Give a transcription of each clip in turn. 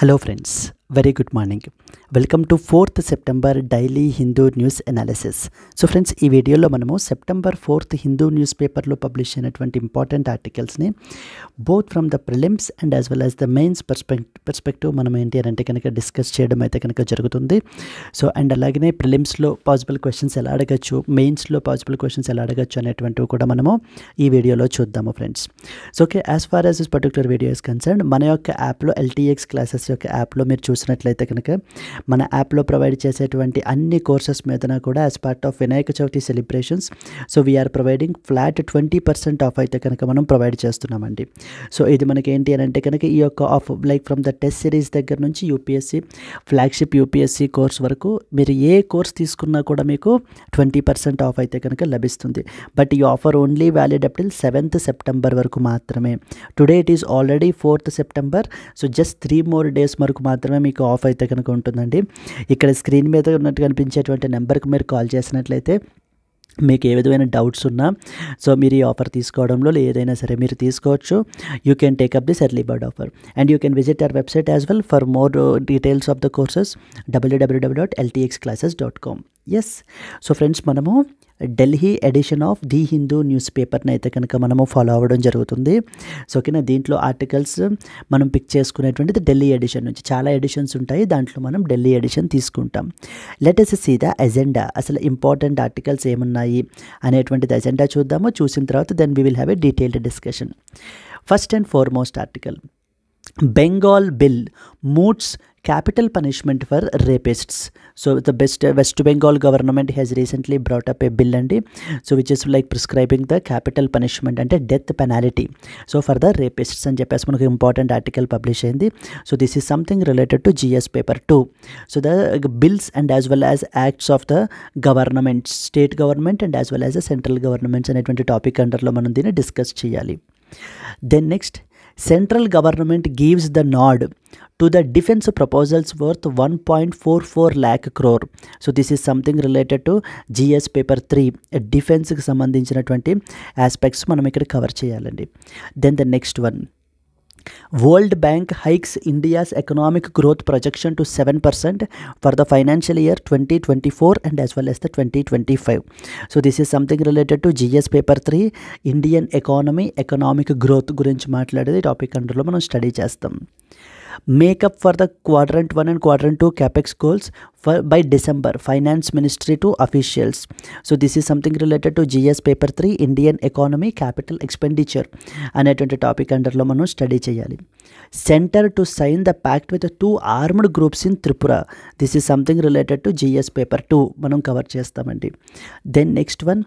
Hello friends, very good morning. Welcome to 4th September Daily Hindu News Analysis. So friends, ఈ వీడియోలో మనము September 4th Hindu news పేపర్లో publish అయినటువంటి important ఆర్టికల్స్ని both from the prelims and as well as the mains perspective మనం ఏంటి అని అంటే కనుక డిస్కస్ చేయడం అయితే కనుక జరుగుతుంది. సో అండ్ అలాగనే ప్రిలిమ్స్లో పాసిబుల్ క్వశ్చన్స్ ఎలా అడగచ్చు, మెయిన్స్లో పాసిబుల్ క్వశ్చన్స్ ఎలా అడగచ్చు అనేటువంటివి కూడా మనము ఈ వీడియోలో చూద్దాము friends. So okay, as far as this particular video is concern, మన యొక్క యాప్లో LTX క్లాసెస్ యొక్క యాప్లో మీరు చూసినట్లయితే కనుక మన యాప్లో ప్రొవైడ్ చేసేటువంటి అన్ని కోర్సెస్ మీదన కూడా as part of Vinayaka Chavithi celebrations so we are providing flat 20% off అయితే కనుక మనం ప్రొవైడ్ చేస్తున్నామండి. సో ఇది మనకి ఏంటి అని అంటే కనుక ఈ యొక్క of like from the test series దగ్గర నుంచి UPSC ఫ్లాగ్షిప్ UPSC కోర్స్ వరకు మీరు ఏ కోర్స్ తీసుకున్నా కూడా మీకు 20% ఆఫ్ అయితే కనుక లభిస్తుంది. బట్ ఈ offer only valid up till 7th September వరకు మాత్రమే. Today it is already 4th September. So just 3 more days వరకు మాత్రమే మీకు ఆఫ్ అయితే కనుక ఉంటుందండి. ఇక్కడ స్క్రీన్ మీద ఉన్నట్టు కనిపించేటువంటి నెంబర్కి మీరు కాల్ చేసినట్లయితే మీకు ఏ విధమైన డౌట్స్ ఉన్నా సో మీరు ఈ ఆఫర్ తీసుకోవడంలో ఏదైనా సరే మీరు తీసుకోవచ్చు. You can take up this early bird offer and you can visit our website as well for more details of the courses www.ltxclasses.com. Yes, so friends మనము Delhi edition of the Hindu news పేపర్ని అయితే కనుక మనము ఫాలో అవ్వడం జరుగుతుంది. So ఓకేనా, దీంట్లో articles మనం పిక్ చేసుకునేటువంటిది ఢిల్లీ ఎడిషన్ నుంచి. చాలా ఎడిషన్స్ ఉంటాయి, దాంట్లో మనం ఢిల్లీ ఎడిషన్ తీసుకుంటాం. Let us see the agenda, అసలు ఇంపార్టెంట్ ఆర్టికల్స్ ఏమున్నాయి అనేటువంటిది ఎజెండా చూద్దాము. చూసిన తర్వాత then we will have a detailed discussion. First and foremost article, Bengal bill moots capital punishment for rapists. So the West Bengal government has recently brought up a bill and so which is like prescribing the capital punishment and death penalty so for the rapists అని చెప్పేసి మనకు important article publish అయింది. So this is something related to GS paper 2. So the bills and as well as acts of the government, state government and as well as central governments అనేటువంటి topic అండర్లో మనం దీన్ని discuss చేయాలి. Then next, central government gives the nod to the defense proposals worth 1.44 lakh crore. So this is something related to GS paper 3, defense కి సంబంధించినటువంటి aspects మనం ఇక్కడ cover చేయాలండి. Then the next one, World Bank hikes India's economic growth projection to 7% for the financial year 2024 and as well as the 2025. So this is something related to GS paper 3, Indian economy, economic growth గురించి మాట్లాడేది topic అండర్లో మనం study చేస్తాం. Makeup for the quadrant 1 and quadrant 2 capex goals by December, finance ministry to officials. So this is something related to GS paper 3, Indian economy, capital expenditure అనేటువంటి topic అండర్లో మనం study చేయాలి. Center to sign the pact with the 2 armed groups in Tripura. This is something related to GS paper 2 మనం cover చేస్తామండి. Then next one,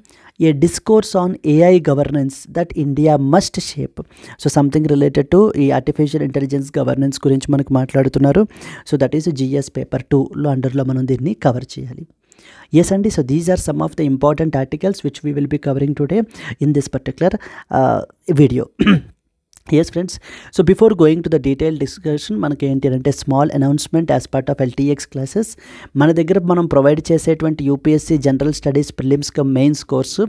a discourse on AI governance that India must shape. So something related to ఈ artificial intelligence governance గురించి మనకు మాట్లాడుతున్నారు. So that is GS paper 2లో అండర్లో మనం దీన్ని కవర్ చేయాలి. Yes అండి, so these are some of the important articles which we will be covering today in this particular video. Yes friends, so before going to the detailed discussion మనకి ఏంటి అంటే small announcement as part of LTX classes. మన దగ్గర మనం provide చేసేటువంటి UPSC general studies prelims come mains course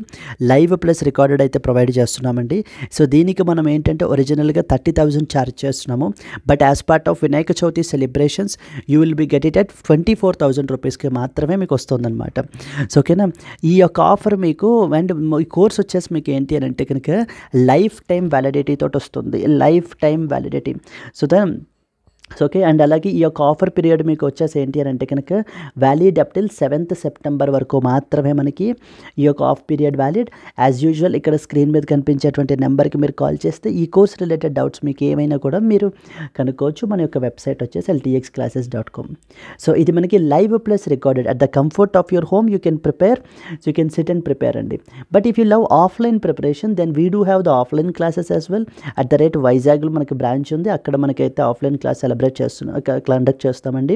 live plus recorded అయితే provide చేస్తున్నామండి. So దీనికి మనం ఏంటంటే ఒరిజినల్గా 30,000 ఛార్జ్ చేస్తున్నాము. But as part of Vinayaka Chavithi celebrations you will be get it at 24,000 రూపీస్కి మాత్రమే మీకు వస్తుందన్నమాట. సో ఓకేనా, ఈ యొక్క ఆఫర్ మీకు అండ్ ఈ కోర్స్ వచ్చేసి మీకు ఏంటి అని అంటే కనుక లైఫ్ టైం వ్యాలిడిటీ తోటి వస్తుంది, life time validity. So okay, and అలాగే ఈ యొక్క ఆఫర్ పీరియడ్ మీకు వచ్చేసి ఏంటి అని అంటే కనుక valid up till 7th September వరకు మాత్రమే మనకి ఈ యొక్క of period valid. As usual ఇక్కడ స్క్రీన్ మీద కనిపించేటువంటి నెంబర్కి మీరు కాల్ చేస్తే ఈ కోర్స్ రిలేటెడ్ డౌట్స్ మీకు ఏమైనా కూడా మీరు కనుక్కోవచ్చు. మన యొక్క వెబ్సైట్ వచ్చేసి ltxclasses.com. సో ఇది మనకి live plus recorded at the comfort of your home you can prepare. So you can sit and prepare అండి. But if you love offline preparation then we do have the offline classes as well. At the rate వైజాగ్లో మనకి branch ఉంది, అక్కడ మనకైతే offline class conduct చేస్తామండి.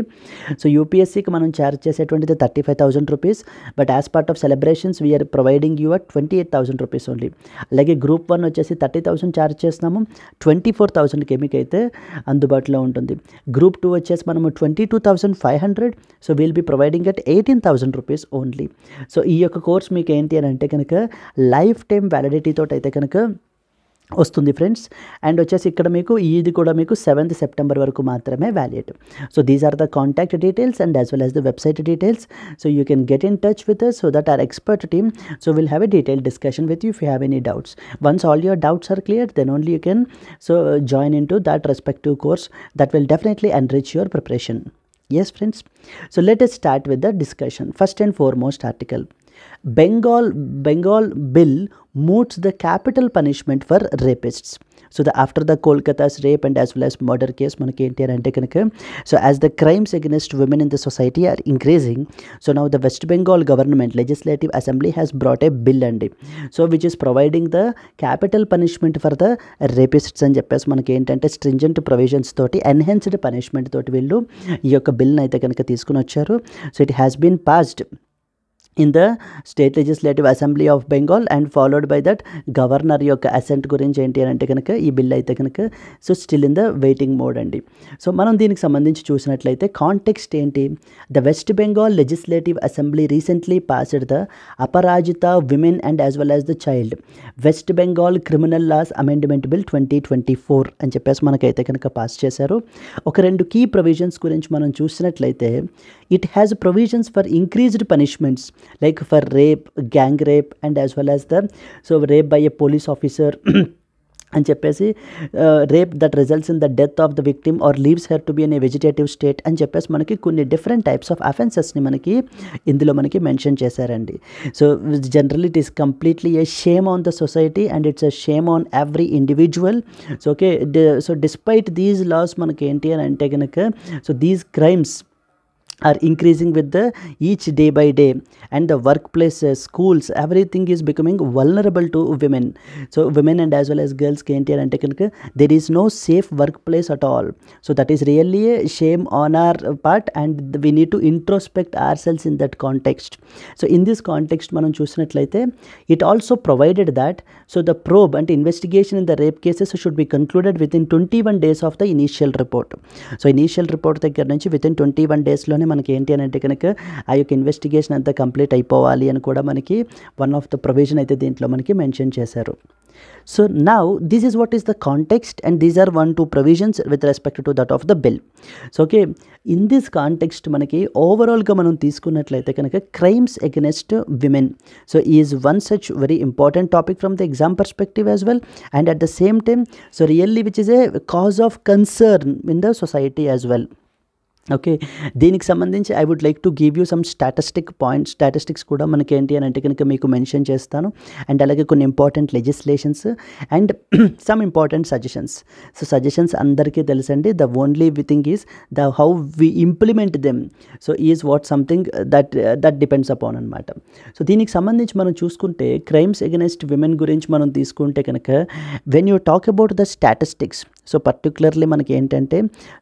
So UPSCకి మనం charge చేసేటువంటిది 35,000 rupees. But as part of celebrations we are providing you at 28,000 rupees only. అలాగే గ్రూప్ 1 వచ్చేసి 30,000 ఛార్జ్ చేస్తున్నాము, 24,000కి మీకైతే అందుబాటులో ఉంటుంది. గ్రూప్ 2 వచ్చేసి మనము 22,500. So we'll be providing at 18,000 rupees only. సో ఈ యొక్క కోర్స్ మీకు ఏంటి అని అంటే కనుక లైఫ్ టైం వ్యాలిడిటీ తోటి అయితే కనుక వస్తుంది ఫ్రెండ్స్. అండ్ వచ్చేసి ఇక్కడ మీకు ఇది కూడా మీకు 7th September వరకు మాత్రమే valid. So these are the contact details and as well as the website details. So you can get in touch with us so that our expert team will have a detailed discussion with you if you have any doubts. Once all your doubts are clear, then only you can join into that respective course that will definitely enrich your preparation. Yes friends, so let us start with the discussion. First and foremost article, Bengal bill moots the capital punishment for rapists. So after the Kolkata's rape and as well as murder case manaki enti ante kanaka, so as the crimes against women in the society are increasing, so now the West Bengal government legislative assembly has brought a bill andi, so which is providing the capital punishment for the rapists అని చెప్పేసి మనకి ఏంటంటే stringent provisions తోటి enhanced punishment తోటి వీళ్ళు ఈ యొక్క బిల్ని అయితే కనుక తీసుకుని వచ్చారు. So it has been passed in the state legislative assembly of Bengal and followed by that governor యొక్క అసెంట్ గురించి ఏంటి అని అంటే కనుక ఈ బిల్ అయితే కనుక so still in the waiting mode అండి. సో మనం దీనికి సంబంధించి చూసినట్లయితే కాంటెక్స్ట్ ఏంటి, the West Bengal legislative assembly recently passed the Aparajita women and as well as the child west Bengal criminal laws amendment bill 2024 అని చెప్పేసి మనకైతే కనుక పాస్ చేశారు. ఒక రెండు కీ ప్రొవిజన్స్ గురించి మనం చూసినట్లయితే it has provisions for increased punishments like for rape, gang rape and as well as the rape by a police officer అని చెప్పేసి rape that results in the death of the victim or leaves her to be in a vegetative state అని చెప్పేసి మనకి కొన్ని different types of అఫెన్సెస్ని మనకి ఇందులో మనకి mention చేశారండి. So generally it is completely a shame on the society and it's a shame on every individual. So okay, so despite these laws మనకి ఏంటి అని అంటే కనుక so these crimes are increasing with the each day by day, and the workplaces, schools, everything is becoming vulnerable to women. So women and as well as girls enti ante kanaka there is no safe workplace at all. So that is really a shame on our part and we need to introspect ourselves in that context. So in this context manam chusinattlaithe it also provided that so the probe and investigation in the rape cases should be concluded within 21 days of the initial report. So initial report దగ్గర నుంచి within 21 days లోనే మనకి ఏంటి అని అంటే కనుక ఆ యొక్క ఇన్వెస్టిగేషన్ అంతా కంప్లీట్ అయిపోవాలి అని కూడా మనకి వన్ ఆఫ్ ద ప్రొవిజన్ అయితే దీంట్లో మనకి మెన్షన్ చేశారు. So now this is what is the context and these are 1-2 provisions with respect to that of the bill. So okay, in this context మనకి ఓవరాల్గా మనం తీసుకున్నట్లయితే కనుక crimes against women so is one such very important topic from the exam perspective as well and at the same time so really which is a cause of concern in the society as well. Okay, దీనికి సంబంధించి I would like to give you some statistics కూడా మనకి ఏంటి అని అంటే కనుక మీకు mention చేస్తాను అండ్ అలాగే కొన్ని important legislations and some important suggestions. So suggestions అందరికీ తెలుసండి, the only thing is the how we implement them so is what something that depends upon అనమాట. సో దీనికి సంబంధించి మనం చూసుకుంటే క్రైమ్స్ అగెన్స్ట్ విమెన్ గురించి మనం తీసుకుంటే కనుక when you talk about the statistics so particularly మనకి ఏంటంటే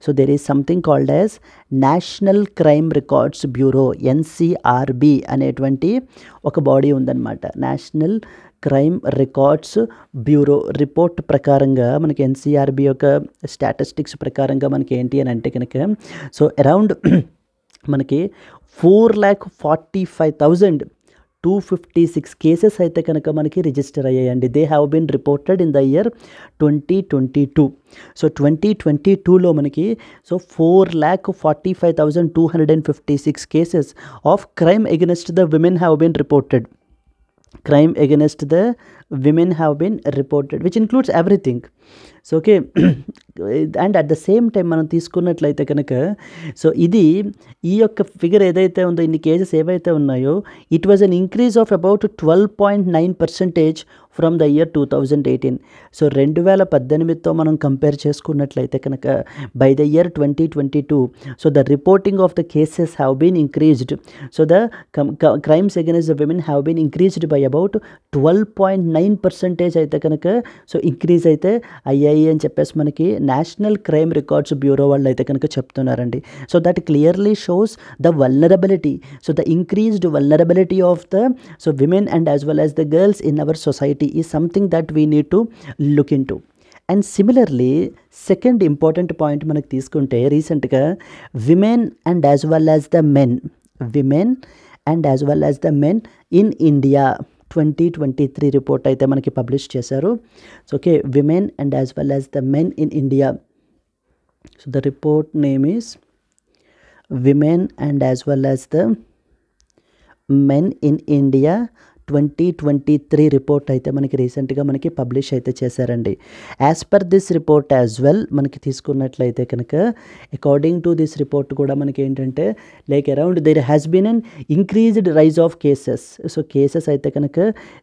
so there is something called as national Crime Records bureau NCRB అనేటువంటి ఒక బాడీ ఉందన్నమాట. National Crime Records bureau report ప్రకారంగా మనకి NCRB యొక్క స్టాటిస్టిక్స్ ప్రకారంగా మనకి ఏంటి అని అంటే కనుక సో అరౌండ్ మనకి 4,45,256 కేసెస్ అయితే కనుక మనకి రిజిస్టర్ అయ్యాయండి. They have been reported in the year 2022. So 2022లో మనకి so 4,45,256 cases of crime against the women have been reported. Crime against the women have been reported, which includes everything. So okay, and at the same time మనం తీసుకున్నట్లయితే కనుక so ఇది ఈ యొక్క figure ఏదైతే ఉందో ఇన్ని కేసెస్ ఏవైతే ఉన్నాయో it was an increase of about 12.9% from the year 2018. So 2018తో మనం కంపేర్ చేసుకున్నట్లయితే కనుక by the year 2022 so the reporting of the cases have been increased. So the crimes against the women have been increased by about 12.9% అయితే కనుక so increase అయితే అయ్యాయి అని చెప్పేసి మనకి నేషనల్ క్రైమ్ రికార్డ్స్ బ్యూరో వాళ్ళు అయితే కనుక చెప్తున్నారండి. So that clearly shows the vulnerability, so the increased vulnerability of the so women and as well as the girls in our society is something that we need to look in to. And similarly second important point మనకు తీసుకుంటే రీసెంట్గా women and as well as the men in India 2023 report అయితే మనకి publish చేశారు. So okay, women and as well as the men in India. So the report name is women and as well as the men in India 2023 report అయితే మనకి రీసెంట్గా మనకి publish అయితే చేశారండి. As per this report as well మనకి తీసుకున్నట్లయితే కనుక according to this report కూడా మనకి ఏంటంటే like around there has been an increased rise of cases. So cases అయితే కనుక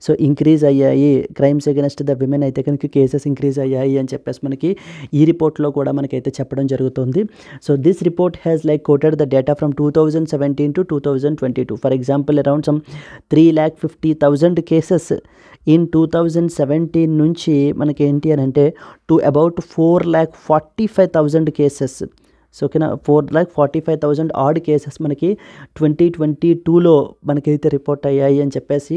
సో ఇంక్రీజ్ అయ్యాయి, క్రైమ్స్ అగెన్స్ట్ ద విమెన్ అయితే కనుక కేసెస్ ఇంక్రీజ్ అయ్యాయి అని చెప్పేసి మనకి ఈ రిపోర్ట్లో కూడా మనకైతే చెప్పడం జరుగుతుంది. So this report has like coated the data from 2017 to 2022. For example around some 3,50,000 cases in 2017 నుంచి మనకి ఏంటి అని అంటే టు అబౌట్ 4,45,000 కేసెస్. సో ఓకేనా, 4,45,000 ఆడ్ కేసెస్ మనకి 2022లో మనకైతే రిపోర్ట్ అయ్యాయి అని చెప్పేసి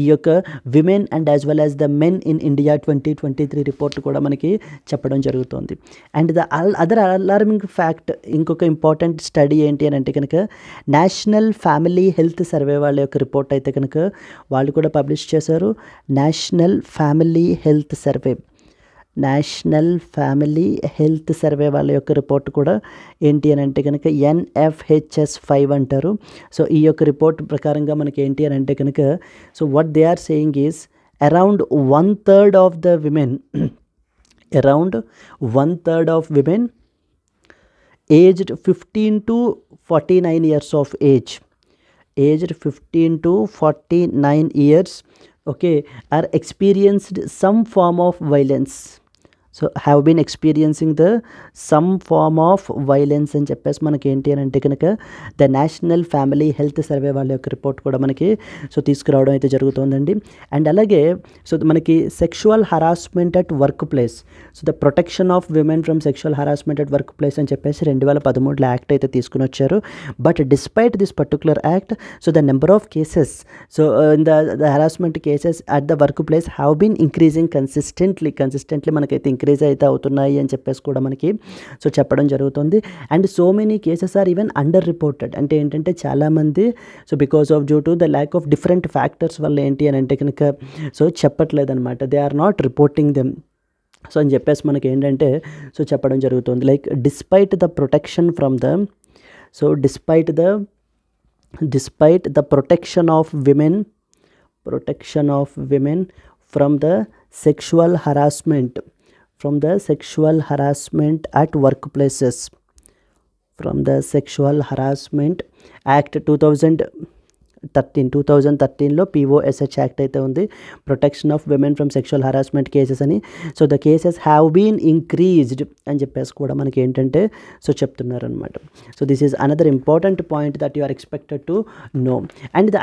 ఈ యొక్క women and as well as the men in India 2023 report కూడా మనకి చెప్పడం జరుగుతుంది. And the other alarming fact, ఇంకొక ఇంపార్టెంట్ స్టడీ ఏంటి అని అంటే కనుక నేషనల్ ఫ్యామిలీ హెల్త్ సర్వే వాళ్ళ యొక్క రిపోర్ట్ అయితే కనుక వాళ్ళు కూడా పబ్లిష్ చేశారు. National Family Health survey, national Family Health Survey వాళ్ళ యొక్క రిపోర్ట్ కూడా ఏంటి అని అంటే కనుక NFHS5 అంటారు. సో ఈ యొక్క రిపోర్ట్ ప్రకారంగా మనకి ఏంటి అని అంటే కనుక so what they are saying is around 1/3 of the women, around 1/3 of women aged 15 to 49 years of age, aged 15 to 49 years, okay, are experienced some form of violence. So have been experiencing the some form of violence అని చెప్పేసి మనకి ఏంటి అని అంటే కనుక the national Family Health Survey వాళ్ళ యొక్క report కూడా మనకి సో తీసుకురావడం అయితే జరుగుతుందండి. అండ్ అలాగే సో మనకి sexual harassment at work place, so the protection of women from sexual harassment at work place అని చెప్పేసి 2013లో యాక్ట్ అయితే తీసుకుని వచ్చారు. But despite this particular act, so the number of cases so in the harassment cases at the work place have been increasing consistently మనకైతే increase అయితే అవుతున్నాయి అని చెప్పేసి కూడా మనకి సో చెప్పడం జరుగుతుంది. And so many cases are even under reported, అంటే ఏంటంటే చాలామంది so because of due to the lack of different factors వల్ల ఏంటి అని అంటే కనుక సో చెప్పట్లేదన్నమాట, they are not reporting them. So అని చెప్పేసి మనకి ఏంటంటే సో చెప్పడం జరుగుతుంది like despite the protection from the, so despite the protection of women from the sexual harassment, from the sexual harassment at workplaces, from the Sexual Harassment Act 2013లో POSH act అయితే ఉంది, protection of women from sexual harassment cases అని. So the cases have been increased అని చెప్పేసి కూడా మనకి ఏంటంటే so చెప్తున్నారనమాట. So this is another important point that you are expected to know. And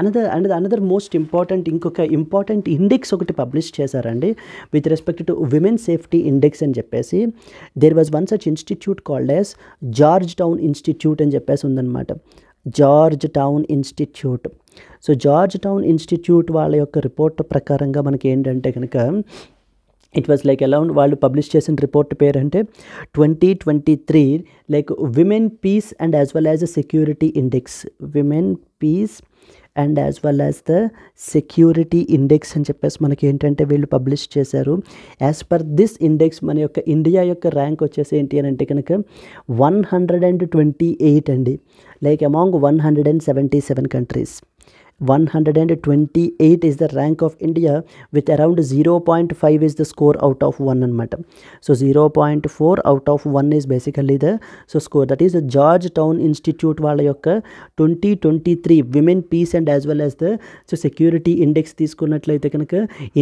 another most important, ఇంకొక ఇంపార్టెంట్ ఇండెక్స్ ఒకటి publish చేశారండి with respect to women safety index అని చెప్పేసి. There was one such institute called as Georgetown institute అని చెప్పేసి ఉందన్నమాట, Georgetown Institute. So Georgetown Institute వాళ్ళ యొక్క రిపోర్ట్ ప్రకారంగా మనకి ఏంటంటే కనుక ఇట్ వాజ్ లైక్ అలౌండ్ వాళ్ళు పబ్లిష్ చేసిన రిపోర్ట్ పేరు అంటే 2023 like women peace and as well as security index, women peace and as well as the security index అని చెప్పేసి మనకి ఏంటంటే వీళ్ళు పబ్లిష్ చేశారు. యాజ్ పర్ దిస్ ఇండెక్స్ మన యొక్క ఇండియా యొక్క ర్యాంక్ వచ్చేసి ఏంటి అని అంటే కనుక 128 అండి, like among 177 countries. 128 is the rank of India with around 0.5 is the score out of 1 అనమాట. So 0.4 out of 1 is basically the so score, that is the George Town Institute వాళ్ళ యొక్క 2023 women peace and as well as the so security index తీసుకున్నట్లయితే కనుక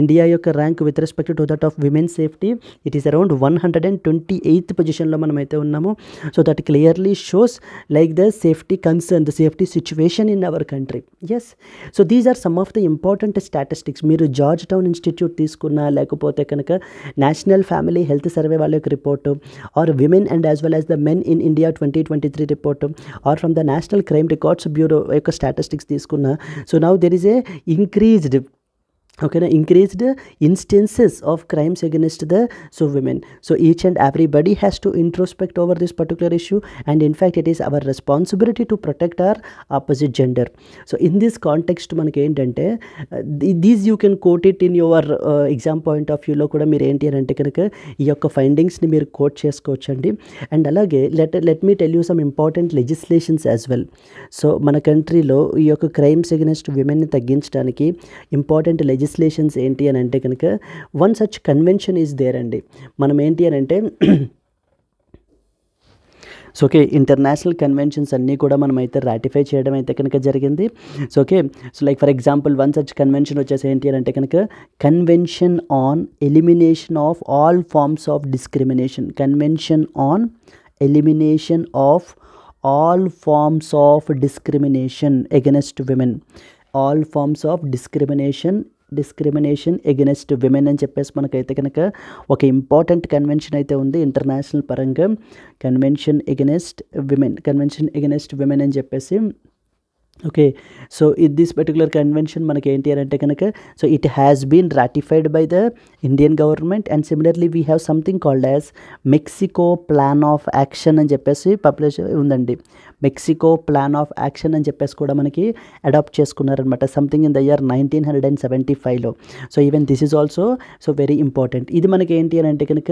India యొక్క rank with respect to that of women safety it is around 128th పొజిషన్లో మనమైతే ఉన్నాము. So that clearly shows like the safety concern, the safety situation in our country. Yes, so these are some of the important statistics. మీరు Georgetown Institute తీసుకున్నా లేకపోతే కనుక National Family Health Survey వాళ్ళ యొక్క report are women and as well as the men in India 2023 report are from the National Crime Records Bureau యొక్క statistics తీసుకున్నా. So now there is a increased okay, increased instances of crimes against the women. So each and everybody has to introspect over this particular issue, and in fact it is our responsibility to protect our opposite gender. So in this context మనకి ఏంటంటే these you can quote it in your exam point of view లో కూడా మీరు ఏంటి అని అంటే కనుక ఈ యొక్క ఫైండింగ్స్ని మీరు కోట్ చేసుకోవచ్చండి. అండ్ అలాగే let me tell you some important legislations as well. So మన కంట్రీలో ఈ యొక్క క్రైమ్స్ అగెన్స్ట్ విమెన్ని తగ్గించడానికి ఇంపార్టెంట్ లెజిస్లేషన్స్ ఏంటి అని అంటే కనుక one such convention is there అండి. మనం ఏంటి అని అంటే సో ఓకే, ఇంటర్నేషనల్ కన్వెన్షన్స్ అన్నీ కూడా మనం అయితే రాటిఫై చేయడం అయితే కనుక జరిగింది. So okay, so like for example one such convention వచ్చేసి ఏంటి అని అంటే కనుక convention on elimination of all forms of discrimination. Convention on elimination of all forms of discrimination against women. All forms of discrimination against women అని చెప్పేసి మనకైతే కనుక ఒక ఇంపార్టెంట్ కన్వెన్షన్ అయితే ఉంది ఇంటర్నేషనల్ పరంగా. కన్వెన్షన్ ఎగెనెస్ట్ విమెన్ అని చెప్పేసి. Okay, so this particular convention మనకి ఏంటి అని అంటే కనుక so it has been ratified by the Indian government. And similarly we have something called as Mexico plan of action అని చెప్పేసి పబ్లిష్ ఉందండి. మెక్సికో ప్లాన్ ఆఫ్ యాక్షన్ అని చెప్పేసి కూడా మనకి అడాప్ట్ చేసుకున్నారనమాట సంథింగ్ ఇన్ ద ఇయర్ 1975లో. So even this is also so very important. ఇది మనకి ఏంటి అని అంటే కనుక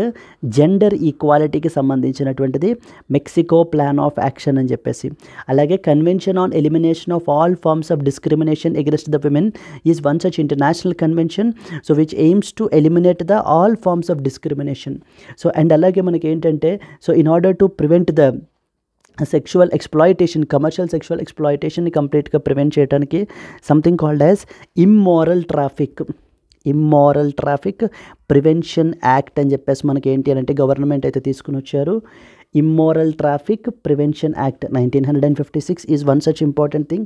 జెండర్ ఈక్వాలిటీకి సంబంధించినటువంటిది మెక్సికో ప్లాన్ ఆఫ్ యాక్షన్ అని చెప్పేసి. అలాగే convention on elimination of all forms of discrimination against the women is one such international convention so which aims to eliminate the all forms of discrimination. So and alage manaki entante so in order to prevent the sexual exploitation, commercial sexual exploitation ni complete ga prevent cheyadaniki something called as immoral traffic prevention act అని చెప్పేసి మనకి ఏంటి అని అంటే government అయితే తీసుకుని వచ్చారు. Immoral Traffic Prevention Act 1956 is one such important thing.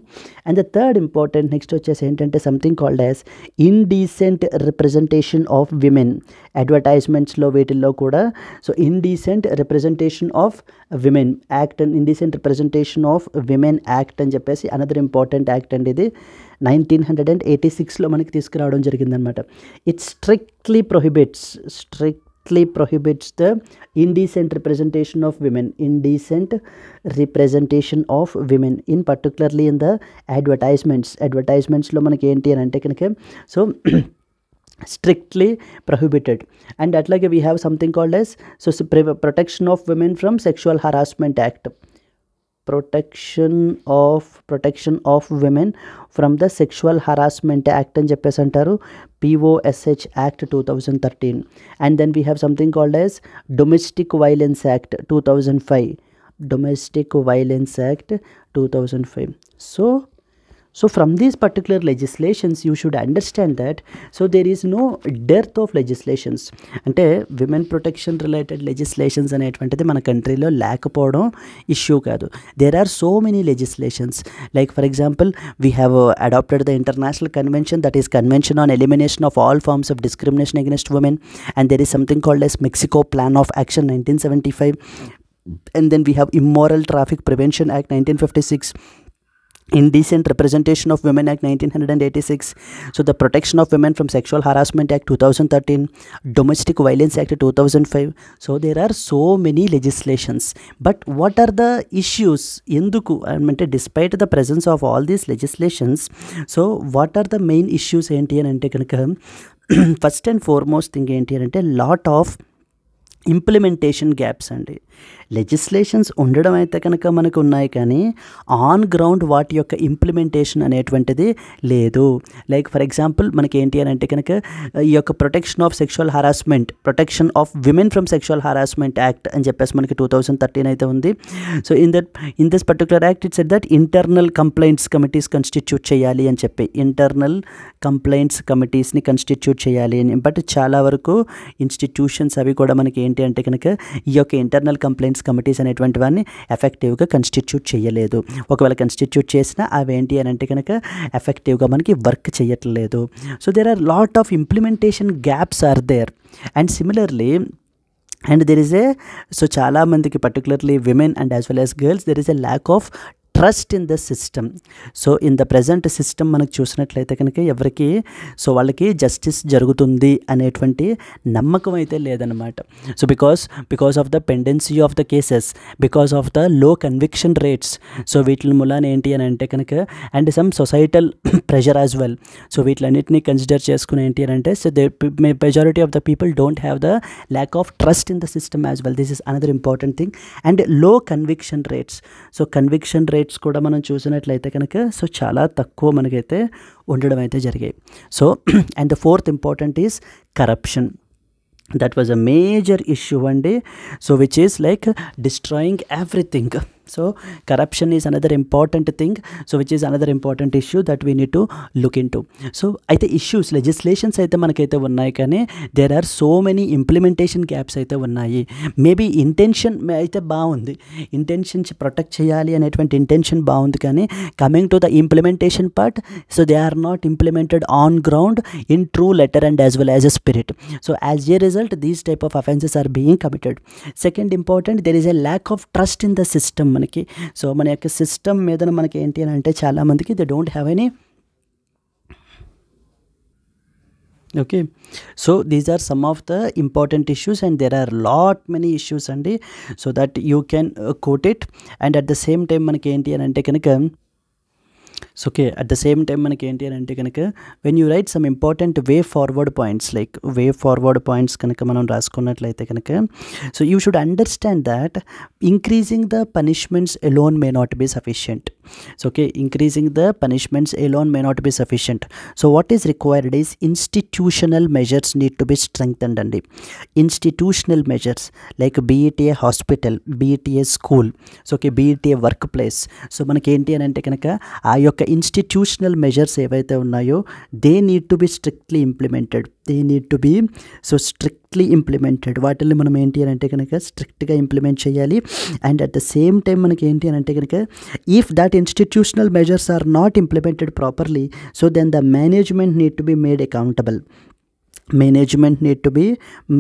And the third important next వచ్చేసి ఏంటంటే something called as indecent representation of women. అడ్వర్టైజ్మెంట్స్లో వీటిల్లో కూడా so indecent representation of women act and indecent representation of women act అని చెప్పేసి another important act అండి. ఇది 1986లో మనకి తీసుకురావడం జరిగిందనమాట. It strictly prohibits the indecent representation of women in particularly in the advertisements lo manaki enti ani ante kanaka so strictly prohibited. And atlage we have something called as so protection of women from sexual harassment act. Protection of women from the sexual harassment act అని చెప్పేసి అంటారు. POSH Act 2013. And then we have something called as Domestic Violence Act 2005. So from these particular legislations you should understand that so there is no dearth of legislations. అంటే women protection related legislations అనేటువంటిది మన కంట్రీలో లేకపోవడం issue కాదు. There are so many legislations. Like for example we have adapted the international convention that is convention on elimination of all forms of discrimination against women. And there is something called as Mexico plan of action 1975. And then we have Immoral Traffic Prevention Act 1956. Indecent Representation of Women Act 1986. So the Protection of Women from Sexual Harassment Act 2013, Domestic Violence Act 2005. So there are so many legislations, but what are the issues? Enduku ante despite the presence of all these legislations, so what are the main issues enti ante kanaka first and foremost thing enti ante lot of implementation gaps అండి. Legislations ఉండడం అయితే కనుక మనకు ఉన్నాయి, కానీ on ground వాటి యొక్క implementation అనేటువంటిది లేదు. లైక్ ఫర్ ఎగ్జాంపుల్ మనకి ఏంటి అని అంటే కనుక ఈ యొక్క protection of women from sexual harassment act అని చెప్పేసి మనకి 2013 అయితే ఉంది. So in this particular act it said that internal complaints committees constitute చేయాలి అని చెప్పి, ఇంటర్నల్ కంప్లైంట్స్ కమిటీస్ని కన్స్టిట్యూట్ చేయాలి అని. బట్ చాలా వరకు ఇన్స్టిట్యూషన్స్ అవి కూడా మనకి ఏంటి అంటే కనుక ఈ యొక్క ఇంటర్నల్ కంప్లైంట్స్ కమిటీస్ అనేటువంటి వాడిని ఎఫెక్టివ్గా కన్స్టిట్యూట్ చేయలేదు. ఒకవేళ కన్స్టిట్యూట్ చేసినా అవేంటి అని అంటే కనుక ఎఫెక్టివ్గా మనకి వర్క్ చేయట్లేదు. So there are lot of implementation gaps are there. And similarly and there is so చాలా మందికి particularly women and as well as girls there is a lack of trust in the system. So in the present system మనకు చూసినట్లయితే కనుక ఎవరికి so వాళ్ళకి justice జరుగుతుంది అనేటువంటి నమ్మకం అయితే లేదనమాట. So because of the pendency of the cases, because of the low conviction rates. So వీటి మూలాన ఏంటి అని అంటే కనుక and some societal pressure as well. So వీటిలన్నింటినీ కన్సిడర్ చేసుకుని ఏంటి అని అంటే so they majority of the people don't have the lack of trust in the system as well. This is another important thing. And low conviction rates. So conviction rates కూడా మనం చూసినట్లయితే కనుక so చాలా తక్కువ మనకైతే ఉండడం అయితే జరిగాయి. So and the fourth important is corruption. That was a major issue అండి. So which is like destroying everything. So corruption is another important thing. So which is another important issue that we need to look into. So అయితే issues legislations అయితే మనకైతే ఉన్నాయి, కానీ there are so many implementation gaps అయితే ఉన్నాయి. Maybe intention అయితే బాగుంది, intention protect చేయాలి అనేటువంటి ఇంటెన్షన్ బాగుంది, కానీ coming to the implementation part so they are not implemented on ground in true letter and as well as a spirit. So as a result these type of offences are being committed. Second important, there is a lack of trust in the system. మనకి so మన యొక్క system మీద మనకి ఏంటి అని అంటే చాలామందికి they don't have any. Okay, so these are some of the important issues and there are lot many issues అండి. So that you can quote it. And at the same time మనకి ఏంటి అని అంటే కనుక so okay at the same time మనకి ఏంటి అని అంటే కనుక when you write some important way forward points, like way forward points కనుక మనం రాసుకున్నట్లయితే కనుక so you should understand that increasing the punishments alone may not be sufficient. So okay, increasing the punishments alone may not be sufficient. So what is required is institutional measures need to B strengthened అండి. Institutional measures like బీఈట్ ఏ hospital, బీఈట్ ఏ school, so okay బీఈట్ ఏ work place. So మనకి ఏంటి అని అంటే కనుక ఆ యొక్క institutional measures ఏవైతే ఉన్నాయో they need to be strictly implemented. They need to be so strictly implemented. వాటిని మనం ఏంటి అని అంటే కనుక స్ట్రిక్ట్గా ఇంప్లిమెంట్ చేయాలి. And at the same time మనకి ఏంటి అని అంటే కనుక if that institutional measures are not implemented properly so then the management need to be made accountable. Management need to be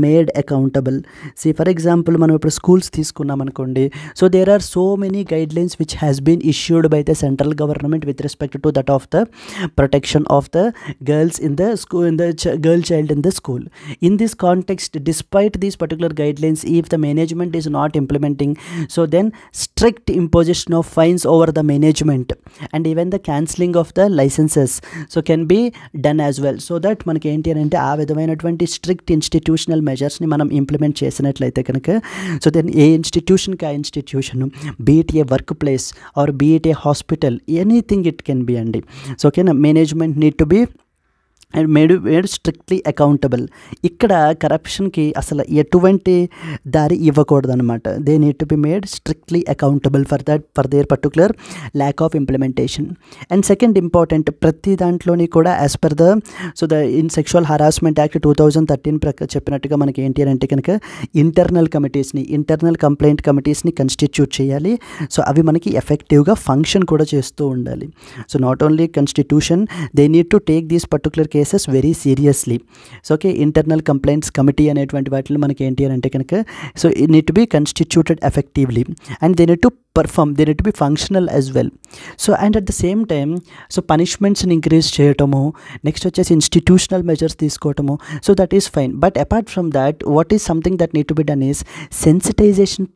made accountable. See for example మనం ఇప్పుడు schools తీసుకున్నాం అనుకోండి. So there are so many guidelines which has been issued by the central government with respect to that of the protection of the girls in the school, in the girl child in the school. In this context, despite these particular guidelines, if the management is not implementing, so then strict imposition of fines over the management and even the cancelling of the licenses so can be done as well. So that మనకి ఏంటి అని అంటే ఆ విధమైనటువంటి strict institutional మెజర్స్ని మనం implement చేసినట్లయితే కనుక so then a ఇన్స్టిట్యూషన్కి ఆ institution, be it a work place or be it a hospital, anything it can be అండి. సో ఓకేనా, management need to be and made strictly accountable. ఇక్కడ కరప్షన్కి అసలు ఎటువంటి దారి ఇవ్వకూడదు అనమాట. They need to be made strictly accountable for their particular lack of implementation. And second important, ప్రతి దాంట్లోని కూడా as per the in sexual harassment act 2013 చెప్పినట్టుగా మనకి ఏంటి అని అంటే కనుక ఇంటర్నల్ కమిటీస్ని, ఇంటర్నల్ కంప్లైంట్ కమిటీస్ని కన్స్టిట్యూట్ చేయాలి. సో అవి మనకి ఎఫెక్టివ్గా ఫంక్షన్ కూడా చేస్తూ ఉండాలి. So not only constitution, they need to take these particular cases very seriously. So okay, internal complaints committee అనేటువంటి వాటిలో మనకి ఏంటి అని అంటే కనుక so it need to be constituted effectively and they need to perform, they need to be functional as well. So and at the same time so పనిష్మెంట్స్ని increase చేయటము, next వచ్చేసి ఇన్స్టిట్యూషనల్ మెజర్స్ తీసుకోవటము, so that is fine. But apart from that what is something that need to be done is sensitization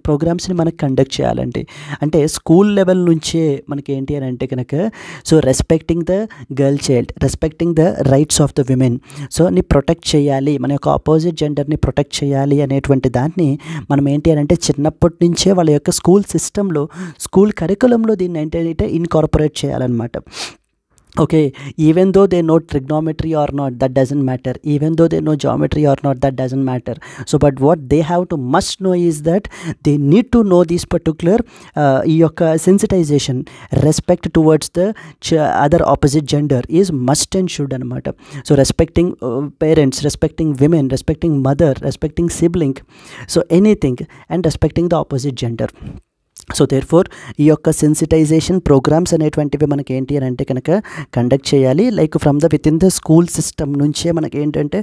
ప్రోగ్రామ్స్ని మనకు conduct చేయాలండి. అంటే school level నుంచే మనకి ఏంటి అని అంటే కనుక so respecting the girl child, respecting the rights of the women, so ని ప్రొటెక్ట్ చేయాలి, మన యొక్క ఆపోజిట్ జెండర్ని ప్రొటెక్ట్ చేయాలి అనేటువంటి దాన్ని మనం ఏంటి అని అంటే చిన్నప్పటి నుంచే వాళ్ళ యొక్క స్కూల్ సిస్టంలో, స్కూల్ కరికులంలో దీన్ని ఏంటంటే ఇన్కార్పొరేట్ చేయాలన్నమాట. Okay, even though they know trigonometry or not, that doesn't matter. Even though they know geometry or not, that doesn't matter. So but what they have to must know is that they need to know this particular sensitization, respect towards the other opposite gender is must and should anamata. So respecting parents, respecting women, respecting mother, respecting sibling, so anything, and respecting the opposite gender. So therefore ఈ యొక్క sensitization programmes అనేటువంటివి మనకి ఏంటి అని అంటే కనుక conduct చేయాలి. Like from the with in the school system నుంచే మనకి ఏంటంటే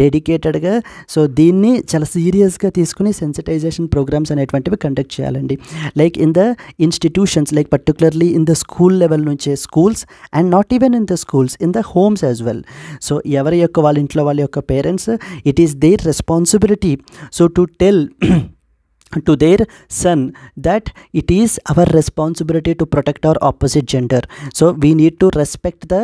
డెడికేటెడ్గా సో దీన్ని చాలా సీరియస్గా తీసుకుని సెన్సిటైజేషన్ ప్రోగ్రామ్స్ అనేటువంటివి కండక్ట్ చేయాలండి. Like in the institutions, like particularly in the school level నుంచే, schools and not even in the schools, in the homes as well. So ఎవరి యొక్క వాళ్ళ ఇంట్లో వాళ్ళ యొక్క parents, it is their responsibility so to tell to their son that it is our responsibility to protect our opposite gender. So we need to respect the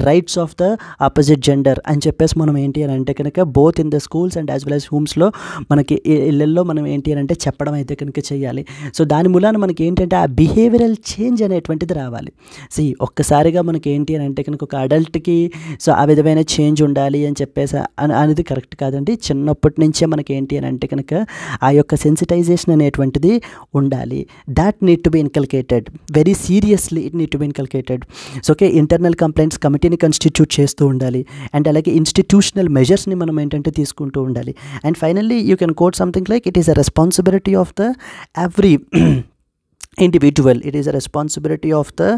rights of the opposite gender అని చెప్పేసి మనం ఏంటి అని అంటే కనుక both in the schools and as well as హోమ్స్లో మనకి ఇళ్ళల్లో మనం ఏంటి అని అంటే చెప్పడం అయితే కనుక చేయాలి. సో దాని మూలాన మనకి ఏంటంటే ఆ బిహేవియరల్ చేంజ్ అనేటువంటిది రావాలి. సో ఒక్కసారిగా మనకి ఏంటి అని అంటే కనుక ఒక అడల్ట్కి సో ఆ విధమైన చేంజ్ ఉండాలి అని చెప్పేసి అనేది కరెక్ట్ కాదండి. చిన్నప్పటి నుంచే మనకి ఏంటి అని అంటే కనుక ఆ యొక్క సెన్సిటైజేషన్ అనేటువంటిది ఉండాలి. That need to B inculcated very seriously, it need to B inculcated. So okay, internal complaints కమిటీని కాన్స్టిట్యూట్ చేస్తూ ఉండాలి. అండ్ అలాగే ఇన్స్టిట్యూషనల్ మెజర్స్ని మనం ఏంటంటే తీసుకుంటూ ఉండాలి. And finally you can coat something like it is a responsibility of the every individual, it is a responsibility of the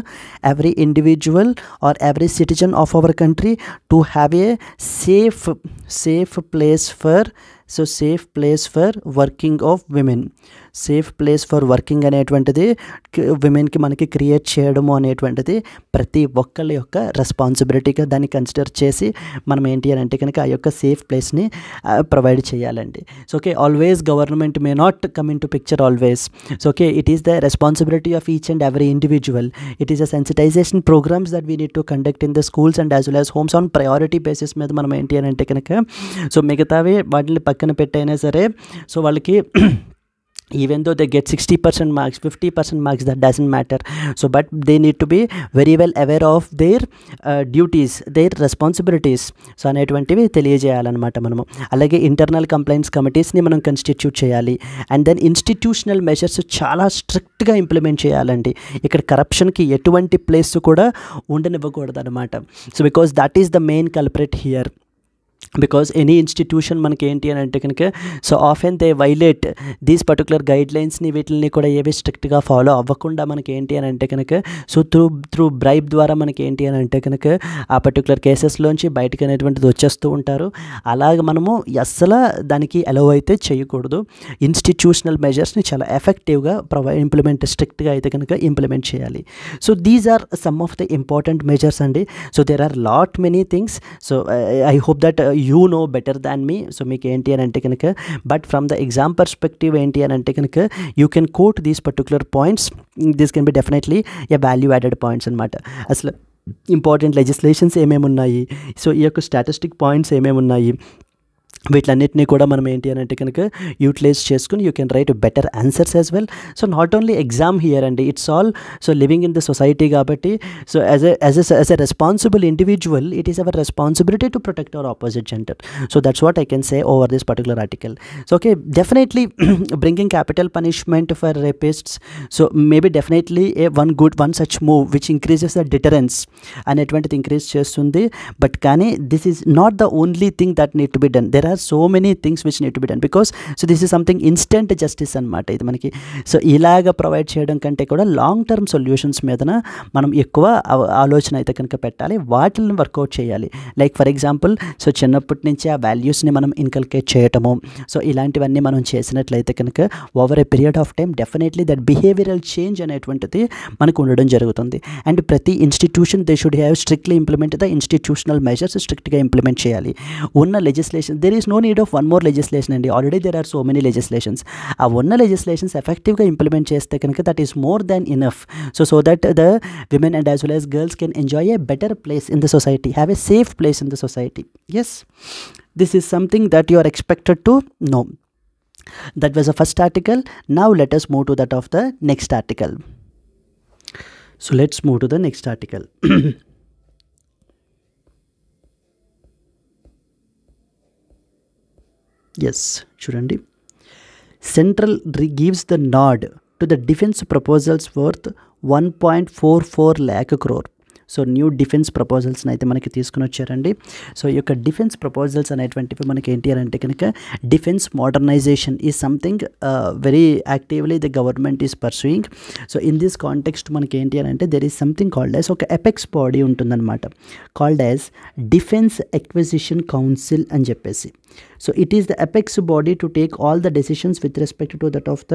every individual or every citizen of our country to have a safe place for safe place for working of women. Safe place for working అనేటువంటిది విమెన్కి మనకి create చేయడము అనేటువంటిది ప్రతి ఒక్కళ్ళ యొక్క రెస్పాన్సిబిలిటీగా దాన్ని consider చేసి మనం ఏంటి అని అంటే కనుక ఆ యొక్క సేఫ్ ప్లేస్ని ప్రొవైడ్ చేయాలండి. So okay, always government may not come into picture always. So okay, it is the responsibility of each and every individual. It is a sensitization programs that we need to conduct in the schools and as well as homes on priority basis మీద మనం ఏంటి అని అంటే కనుక so మిగతావి వాటిని పక్కన పెట్టైనా సరే సో వాళ్ళకి even though they get 60% marks, 50% marks, that doesn't matter. So but they need to be very well aware of their duties, their responsibilities. So అనేటువంటివి తెలియజేయాలన్నమాట మనము. అలాగే ఇంటర్నల్ కంప్లైంట్స్ కమిటీస్ని మనం కాన్స్టిట్యూట్ చేయాలి. అండ్ దెన్ ఇన్స్టిట్యూషనల్ మెజర్స్ చాలా స్ట్రిక్ట్గా implement చేయాలండి. ఇక్కడ కరప్షన్కి ఎటువంటి ప్లేస్ కూడా ఉండనివ్వకూడదు అనమాట. So because that is the main culprit here. Because any institution మనకి ఏంటి అని అంటే కనుక so often they violate these particular గైడ్లైన్స్ని వీటిని కూడా ఏవి స్ట్రిక్ట్గా ఫాలో అవ్వకుండా మనకి ఏంటి అని అంటే కనుక సో త్రూ బ్రైబ్ ద్వారా మనకి ఏంటి అని అంటే కనుక ఆ పర్టికులర్ కేసెస్లోంచి బయటకు అనేటువంటిది వచ్చేస్తూ ఉంటారు. అలాగ మనము అస్సలు దానికి అలౌ అయితే చేయకూడదు. ఇన్స్టిట్యూషనల్ మెజర్స్ని చాలా ఎఫెక్టివ్గా ఇంప్లిమెంట్ స్ట్రిక్ట్గా అయితే కనుక ఇంప్లిమెంట్ చేయాలి. So these are some of the important measures అండి. So there are lot many things. So I hope that you know better than me. So మీకు ఏంటి అని అంటే కనుక but from the exam perspective ఏంటి అని అంటే కనుక you can quote these particular points. This can be definitely a value added points అనమాట. అసలు ఇంపార్టెంట్ లెజిస్లేషన్స్ ఏమేమి ఉన్నాయి, సో ఈ యొక్క స్టాటిస్టిక్ పాయింట్స్ ఏమేమి ఉన్నాయి, వీటిలన్నిటినీ కూడా మనం ఏంటి అని అంటే కనుక యూటిలైజ్ చేసుకుని you can write better answers as well. So not only exam here అండి, it's also living in the society కాబట్టి so as a responsible individual it is our responsibility to protect our opposite gender. So that's what I can say over this particular article. So okay, definitely bringing capital punishment for rapists so maybe definitely one such move which increases the deterrence అనేటువంటిది increase చేస్తుంది. But కానీ this is not the only thing that need to be done. There are so many things which need to be done because so this is something instant justice అన్నమాట ఇది మనకి. So ఇలాగ provide చేయడం కంటే కూడా long term solutions మీదన మనం ఎక్కువ ఆలోచన అయితే కనుక పెట్టాలి, వాటిని వర్కౌట్ చేయాలి. లైక్ ఫర్ ఎగ్జాంపుల్ సో చిన్నప్పటి నుంచి ఆ వాల్యూస్ని మనం ఇన్కల్కేట్ చేయటము, సో ఇలాంటివన్నీ మనం చేసినట్లయితే కనుక over a period of time definitely that behavioural change అనేటువంటిది మనకు ఉండడం జరుగుతుంది. అండ్ ప్రతి institution they should have strictly implement the institutional measures, స్ట్రిక్ట్గా ఇంప్లిమెంట్ చేయాలి. ఉన్న legislation there is no need of one more legislation అండి. Already there are so many legislations. ఆ ఉన్న లెజిస్లేషన్స్ ఎఫెక్టివ్గా ఇంప్లిమెంట్ చేస్తే కనుక that is more than enough. So that the women and as well as girls can enjoy a better place in the society, have a safe place in the society. Yes, this is something that you are expected to know. That was the first article. Now let us move to that of the next article. So let's move to the next article. Yes, చూడండి. Central gives the nod to the defense proposals worth 1.44 lakh crore so new defence ప్రపోజల్స్ని అయితే మనకి తీసుకుని వచ్చారండి. So ఈ యొక్క defence proposals అనేటువంటివి మనకి ఏంటి అని అంటే కనుక defence modernisation is something very actively the government is pursuing. So in this context మనకి ఏంటి అని అంటే there is something called as ఒక ఎపెక్స్ బాడీ ఉంటుందన్నమాట, called as defence acquisition council అని చెప్పేసి. So it is the apex body to take all the decisions with respect to that of the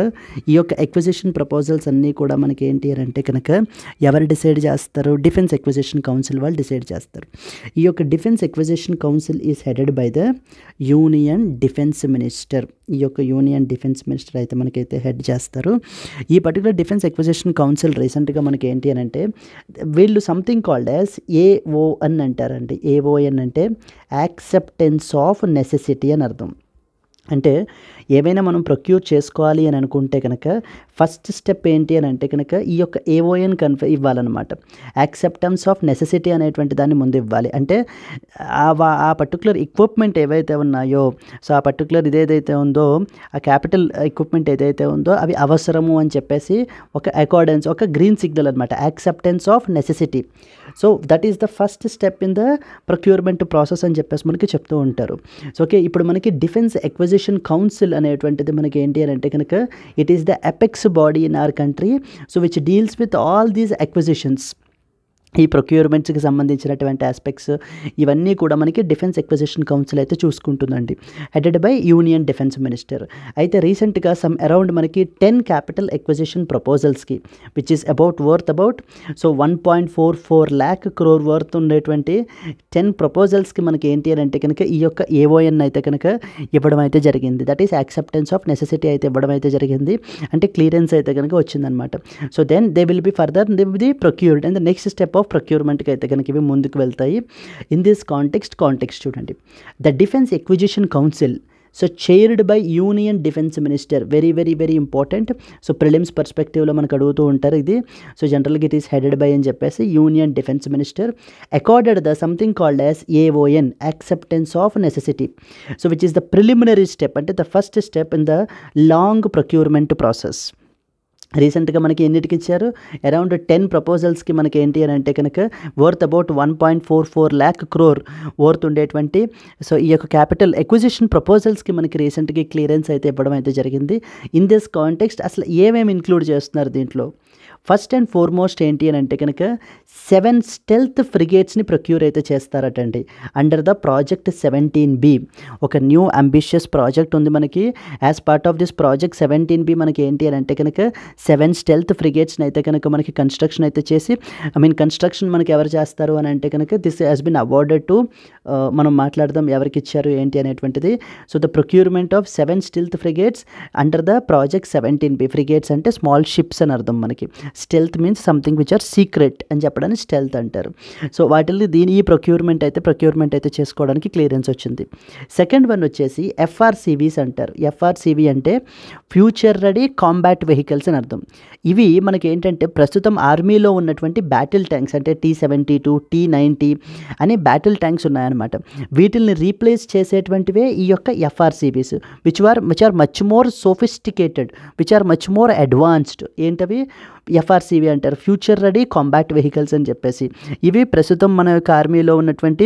ఈ యొక్క ఎక్విజిషన్ ప్రపోజల్స్ అన్నీ కూడా మనకి ఏంటి అని అంటే కనుక ఎవరు డిసైడ్ చేస్తారు? డిఫెన్స్ ఎక్విజిషన్ కౌన్సిల్ వాళ్ళు డిసైడ్ చేస్తారు. ఈ యొక్క defence acquisition council is headed by the union defence minister. ఈ యొక్క యూనియన్ డిఫెన్స్ మినిస్టర్ అయితే మనకైతే హెడ్ చేస్తారు. ఈ పర్టికులర్ డిఫెన్స్ ఎక్విజిషన్ కౌన్సిల్ రీసెంట్గా మనకి ఏంటి అని అంటే వీళ్ళు సంథింగ్ కాల్డ్ యాజ్ AON అంటారండి. AON అంటే యాక్సెప్టెన్స్ ఆఫ్ నెసెసిటీ అని అర్థం. అంటే ఏవైనా మనం ప్రొక్యూర్ చేసుకోవాలి అని అనుకుంటే కనుక ఫస్ట్ స్టెప్ ఏంటి అని అంటే కనుక ఈ యొక్క AON ఇవ్వాలన్నమాట. యాక్సెప్టెన్స్ ఆఫ్ నెసెసిటీ అనేటువంటి దాన్ని ముందు ఇవ్వాలి. అంటే ఆ పర్టికులర్ ఎక్విప్మెంట్ ఏవైతే ఉన్నాయో, సో ఆ పర్టికులర్ ఇదేదైతే ఉందో ఆ క్యాపిటల్ ఎక్విప్మెంట్ ఏదైతే ఉందో అవి అవసరము అని చెప్పేసి ఒక అకార్డెన్స్, ఒక గ్రీన్ సిగ్నల్ అనమాట, acceptance of necessity. So that is the first step in the procurement process అని చెప్పేసి మనకి చెప్తూ ఉంటారు. సో ఓకే, ఇప్పుడు మనకి డిఫెన్స్ ఎక్విజిషన్ కౌన్సిల్ అనేటువంటిది మనకి ఏంటి అని అంటే కనుక it is the apex body in our country, so which deals with all these acquisitions. ఈ ప్రొక్యూర్మెంట్స్కి సంబంధించినటువంటి ఆస్పెక్ట్స్ ఇవన్నీ కూడా మనకి డిఫెన్స్ ఎక్విజిషన్ కౌన్సిల్ అయితే చూసుకుంటుందండి, headed by union defence minister. అయితే రీసెంట్గా అరౌండ్ మనకి 10 క్యాపిటల్ ఎక్విజిషన్ ప్రపోజల్స్కి which is worth about 1.44 lakh crore worth ఉండేటువంటి 10 ప్రపోజల్స్కి మనకి ఏంటి అని అంటే కనుక ఈ యొక్క AON అయితే కనుక ఇవ్వడం అయితే జరిగింది. That is acceptance of necessity అయితే ఇవ్వడం అయితే జరిగింది, అంటే క్లియరెన్స్ అయితే కనుక వచ్చిందనమాట. So then they will be further the procured and the next step of ప్రొక్యూర్మెంట్కి అయితే కనుక ఇవి ముందుకు వెళ్తాయి. ఇన్ దిస్ కాంటెక్స్ట్ చూడండి, the defence acquisition council so chaired by union defence minister, very very very important. So prelims పర్స్పెక్టివ్లో మనకు అడుగుతూ ఉంటారు ఇది. సో జనరల్గా ఇట్ ఈస్ హెడెడ్ బై అని చెప్పేసి union defence minister, accorded the something called as AON acceptance of necessity, so which is the preliminary step, అంటే the first step in the long procurement process. రీసెంట్గా మనకి ఎన్నిటికి ఇచ్చారు? Around 10 ప్రపోజల్స్కి మనకి ఏంటి అని అంటే కనుక worth about 1.44 lakh crore worth ఉండేటువంటి సో ఈ యొక్క క్యాపిటల్ ఎక్విజిషన్ ప్రపోజల్స్కి మనకి రీసెంట్గా క్లియరెన్స్ అయితే ఇవ్వడం అయితే జరిగింది. ఇన్ దిస్ కాంటెక్స్ట్ అసలు ఏమేమి ఇంక్లూడ్ చేస్తున్నారు దీంట్లో? ఫస్ట్ అండ్ ఫార్మోస్ట్ ఏంటి అని అంటే కనుక 7 స్టెల్త్ ఫ్రిగేట్స్ని ప్రొక్యూర్ అయితే చేస్తారటండి అండర్ ద ప్రాజెక్ట్ 17B. ఒక న్యూ అంబిషియస్ ప్రాజెక్ట్ ఉంది మనకి. As part of this project 17B మనకి ఏంటి అని అంటే కనుక 7 స్టెల్త్ ఫ్రిగేట్స్ని అయితే కనుక మనకి కన్స్ట్రక్షన్ అయితే చేసి, కన్స్ట్రక్షన్ మనకి ఎవరు చేస్తారు అని అంటే కనుక this has been awarded to, మనం మాట్లాడదాం ఎవరికి ఇచ్చారు ఏంటి అనేటువంటిది. So the procurement of 7 stealth frigates under the project 17B. Frigates అంటే స్మాల్ షిప్స్ అని అర్థం మనకి. Stealth means something which are secret అని చెప్పడానికి స్టెల్త్ అంటారు. సో వాటిని ఈ ప్రొక్యూర్మెంట్ అయితే చేసుకోవడానికి క్లియరెన్స్ వచ్చింది. సెకండ్ వన్ వచ్చేసి FRCVs అంటారు. FRCV అంటే ఫ్యూచర్ రెడీ కాంబాట్ వెహికల్స్ అని అర్థం. ఇవి మనకి ఏంటంటే ప్రస్తుతం ఆర్మీలో ఉన్నటువంటి బ్యాటిల్ ట్యాంక్స్, అంటే T-72, T-90 అనే బ్యాటిల్ ట్యాంక్స్ ఉన్నాయన్నమాట. వీటిల్ని రీప్లేస్ చేసేటువంటివే ఈ యొక్క FRCVs, which are much more sophisticated, which are much more advanced. ఏంటవి? FRCV అంటారు, ఫ్యూచర్ రెడీ కాంబాట్ వెహికల్స్ అని చెప్పేసి. ఇవి ప్రస్తుతం మన యొక్క ఆర్మీలో ఉన్నటువంటి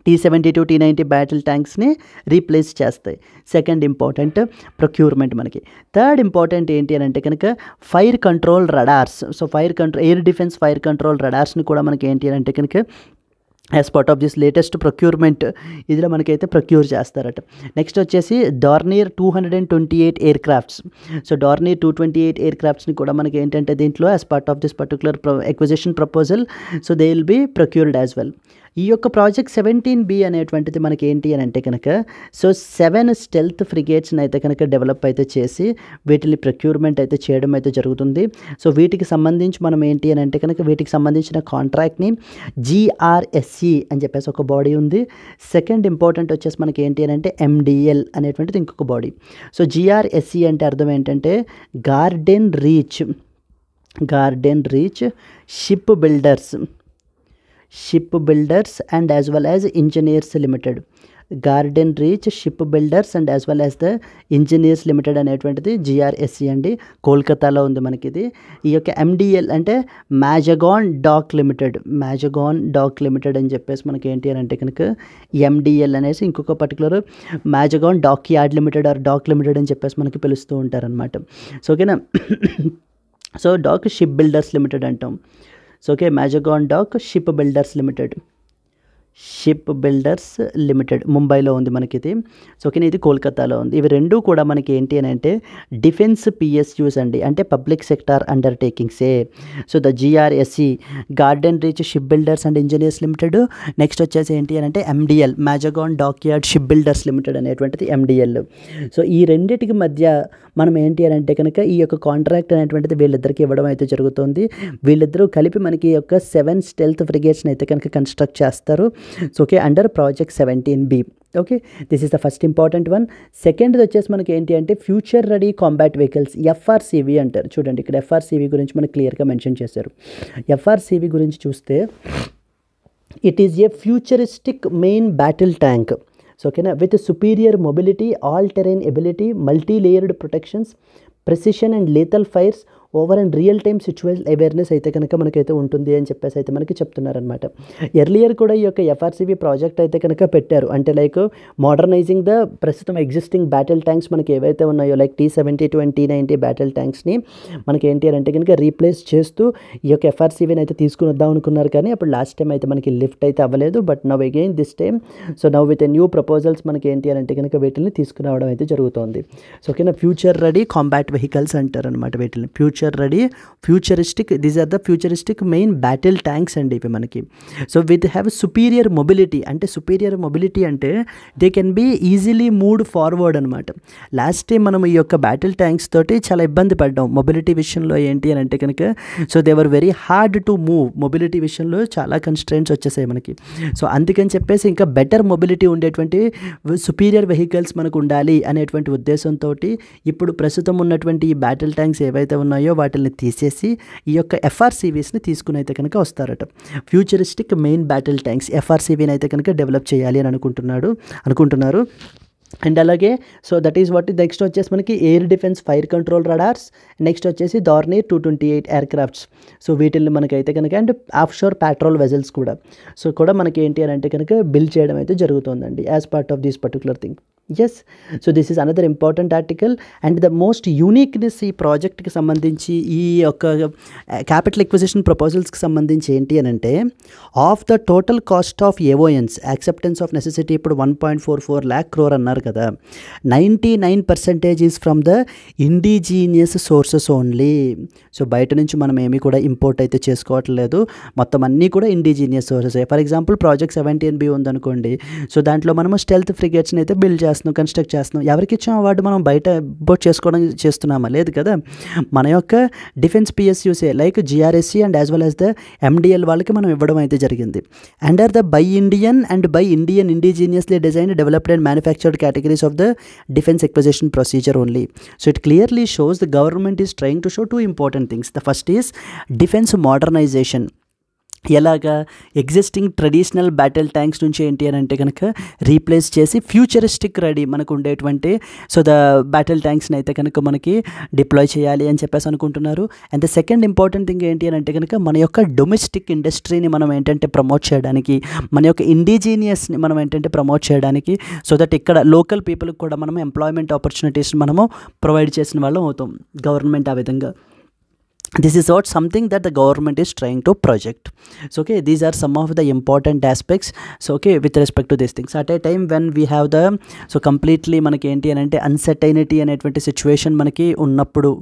T-72, T-90 బ్యాటిల్ ట్యాంక్స్ని రీప్లేస్ చేస్తాయి. సెకండ్ ఇంపార్టెంట్ ప్రొక్యూర్మెంట్ మనకి. థర్డ్ ఇంపార్టెంట్ ఏంటి అని అంటే కనుక fire control radars. So air defence fire control రడార్స్ని కూడా మనకి ఏంటి అని అంటే కనుక as part of this latest procurement ఇదిలో మనకైతే ప్రొక్యూర్ చేస్తారట. నెక్స్ట్ వచ్చేసి Dornier 228 aircrafts. So Dornier 228 air క్రాఫ్ట్స్ని కూడా మనకి ఏంటంటే దీంట్లో as part of this particular acquisition proposal, so they will be procured as well. ఈ యొక్క ప్రాజెక్ట్ 17B అనేటువంటిది మనకి ఏంటి అని అంటే కనుక సో 7 స్టెల్త్ ఫ్రిగేట్స్ని అయితే కనుక డెవలప్ అయితే చేసి వీటిని ప్రొక్యూర్మెంట్ అయితే చేయడం అయితే జరుగుతుంది. సో వీటికి సంబంధించి మనం ఏంటి అని అంటే కనుక వీటికి సంబంధించిన కాంట్రాక్ట్ని GRSE అని చెప్పేసి ఒక బాడీ ఉంది. సెకండ్ ఇంపార్టెంట్ వచ్చేసి మనకి ఏంటి అని అంటే MDL అనేటువంటిది ఇంకొక బాడీ. సో GRSE అంటే అర్థం ఏంటంటే garden Reach shipbuilders and as well as engineers limited. Garden Reach shipbuilders and as well as the engineers limited అనేటువంటిది GRSE అండి, కోల్కతాలో ఉంది మనకి ఇది. ఈ యొక్క MDL అంటే మ్యాజగాన్ డాక్ లిమిటెడ్ అని చెప్పేసి మనకి ఏంటి అని అంటే కనుక MDL అనేసి ఇంకొక particular Mazagon dockyard limited or dock limited అని చెప్పేసి మనకి పిలుస్తూ ఉంటారనమాట. సో ఓకేనా. So dock shipbuilders limited అంటాం. So okay, Mazagon dock shipbuilders limited ముంబైలో ఉంది మనకి ఇది. సో ఓకే, ఇది కోల్కతాలో ఉంది. ఇవి రెండు కూడా మనకి ఏంటి అని అంటే డిఫెన్స్ PSUs అండి, అంటే పబ్లిక్ సెక్టార్ అండర్టేకింగ్సే. So the GRSE Garden Reach shipbuilders and engineers limited, next వచ్చేసి ఏంటి అని అంటే MDL Mazagon dockyard shipbuilders limited అనేటువంటిది MDL. సో ఈ రెండింటికి మధ్య మనం ఏంటి అని అంటే కనుక ఈ యొక్క కాంట్రాక్ట్ అనేటువంటిది వీళ్ళిద్దరికి ఇవ్వడం అయితే జరుగుతుంది. వీళ్ళిద్దరూ కలిపి మనకి ఈ యొక్క 7 స్టెల్త్ ఫ్రిగేట్స్ని అయితే కనుక కన్స్ట్రక్ట్ చేస్తారు. So okay, under project 17B. Okay, this is the first important one. Second వచ్చేసి మనకి ఏంటి అంటే future ready combat vehicles, FRCV అంటారు. చూడండి ఇక్కడ FRCV గురించి మనకు క్లియర్గా మెన్షన్ చేశారు. FRCV గురించి చూస్తే it is a futuristic main battle tank. So ఓకేనా, with superior mobility, all terrain ability, multi layered protections, precision and lethal fires over and real time situation awareness అయితే కనుక మనకైతే ఉంటుంది అని చెప్పేసి అయితే మనకి చెప్తున్నారనమాట. ఎర్లియర్ కూడా ఈ యొక్క FRCV ప్రాజెక్ట్ అయితే కనుక పెట్టారు, అంటే లైక్ మోడర్నైజింగ్ ద ప్రస్తుతం ఎగ్జిస్టింగ్ బ్యాటిల్ ట్యాంక్స్ మనకి ఏవైతే ఉన్నాయో like T-72 and T-90 battle ట్యాంక్స్ని మనకి ఏంటి అంటే కనుక రీప్లేస్ చేస్తూ ఈ యొక్క FRCVని అయితే తీసుకుని వద్దాం అనుకున్నారు. కానీ అప్పుడు లాస్ట్ టైం అయితే మనకి లిఫ్ట్ అయితే అవ్వలేదు. But now again this time, so now with new proposals మనకి ఏంటి అంటే కనుక వీటిని తీసుకురావడం అయితే జరుగుతుంది. సో ఓకేనా, ఫ్యూచర్ రెడీ కాంబాట్ వెహికల్స్ అంటారు అనమాట వీటిని. Futuristic, these are the futuristic main battle tanks అండి ఇవి మనకి. So with have superior mobility, అంటే సుపీరియర్ మొబిలిటీ అంటే they can be easily moved forward అనమాట. లాస్ట్ టైం మనం ఈ యొక్క బ్యాటిల్ ట్యాంక్స్ తోటి చాలా ఇబ్బంది పడ్డాం మొబిలిటీ విషయంలో ఏంటి అని అంటే కనుక. So they were very hard to move, mobility విషయంలో చాలా కన్స్ట్రెయింట్స్ వచ్చేసాయి మనకి. సో అందుకని చెప్పేసి ఇంకా బెటర్ మొబిలిటీ ఉండేటువంటి సుపీరియర్ వెహికల్స్ మనకు ఉండాలి అనేటువంటి ఉద్దేశంతో ఇప్పుడు ప్రస్తుతం ఉన్నటువంటి ఈ బ్యాటిల్ ట్యాంక్స్ ఏవైతే ఉన్నాయో వాటిని తీసేసి ఈ యొక్క FRCVస్ని తీసుకుని అయితే కనుక వస్తారట. ఫ్యూచరిస్టిక్ మెయిన్ బ్యాటిల్ ట్యాంక్స్ FRCVని అయితే కనుక డెవలప్ చేయాలి అని అనుకుంటున్నారు. అండ్ అలాగే so that is what next వచ్చేసి మనకి air defence fire control రడార్స్, next వచ్చేసి Dornier 228 ఎయిర్క్రాఫ్ట్స్. సో వీటిని మనకైతే కనుక and of sure patrol vessels కూడా సో కూడా మనకి ఏంటి అని అంటే కనుక బిల్డ్ చేయడం అయితే జరుగుతుందండి as part of this particular thing. Yes, so this is another important article. And the most uniqueness ఈ ప్రాజెక్ట్కి సంబంధించి ఈ యొక్క క్యాపిటల్ ఎక్విజిషన్ ప్రపోజల్స్కి సంబంధించి ఏంటి అని అంటే of the total cost of AONs acceptance of necessity ఇప్పుడు 1.44 lakh crore అన్నారు కదా, 99% is from the indigenous sources only. So బయట నుంచి మనం ఏమీ కూడా ఇంపోర్ట్ అయితే చేసుకోవట్లేదు, మొత్తం అన్నీ కూడా indigenous sources. For example project 17B ఉందనుకోండి, సో దాంట్లో మనము స్టెల్త్ ఫ్రిగేట్స్ని అయితే బిల్డ్ చేస్తున్నాం, కన్స్ట్రక్ట్ చేస్తున్నాం. ఎవరికి ఇచ్చాం అవార్డు? మనం బయట ఇంపోర్ట్ చేస్తున్నామా? లేదు కదా. మన యొక్క డిఫెన్స్ PSUసే like GRSE and as well as the MDL వాళ్ళకి మనం ఇవ్వడం అయితే జరిగింది. Under the buy Indian and buy Indian indigenously designed developed and manufactured categories of the defense acquisition procedure only. So it clearly shows the government is trying to show two important things. The first is defense modernization. ఎలాగా existing traditional battle tanks నుంచి ఏంటి అని అంటే కనుక replace చేసి futuristic ready మనకు ఉండేటువంటి so the battle ట్యాంక్స్ని అయితే కనుక మనకి డిప్లాయ్ చేయాలి అని చెప్పేసి అనుకుంటున్నారు. And the second important thing ఏంటి అని అంటే కనుక మన యొక్క డొమెస్టిక్ ఇండస్ట్రీని మనం ఏంటంటే ప్రమోట్ చేయడానికి, మన యొక్క ఇండిజీనియస్ని మనం ఏంటంటే ప్రమోట్ చేయడానికి, సో దట్ ఇక్కడ లోకల్ పీపుల్కి కూడా మనం ఎంప్లాయ్మెంట్ ఆపర్చునిటీస్ని మనము ప్రొవైడ్ చేసిన వాళ్ళం అవుతాం గవర్నమెంట్ ఆ విధంగా. This is what something that the government is trying to project. So okay, these are some of the important aspects. So okay, with respect to these things at a time when we have the so completely manaki enti anante uncertainty అనేటువంటి situation మనకి ఉన్నప్పుడు,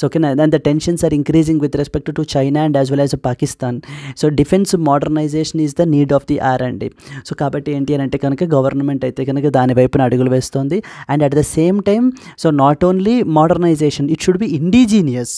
so okay then the tensions are increasing with respect to China and as well as Pakistan. So defense modernization is the need of the hour అండి. So కాబట్టి ఏంటి అని అంటే కనుక government అయితే కనుక దాని వైపున అడుగులు వేస్తుంది. And at the same time so not only modernisation, it should be indigenous.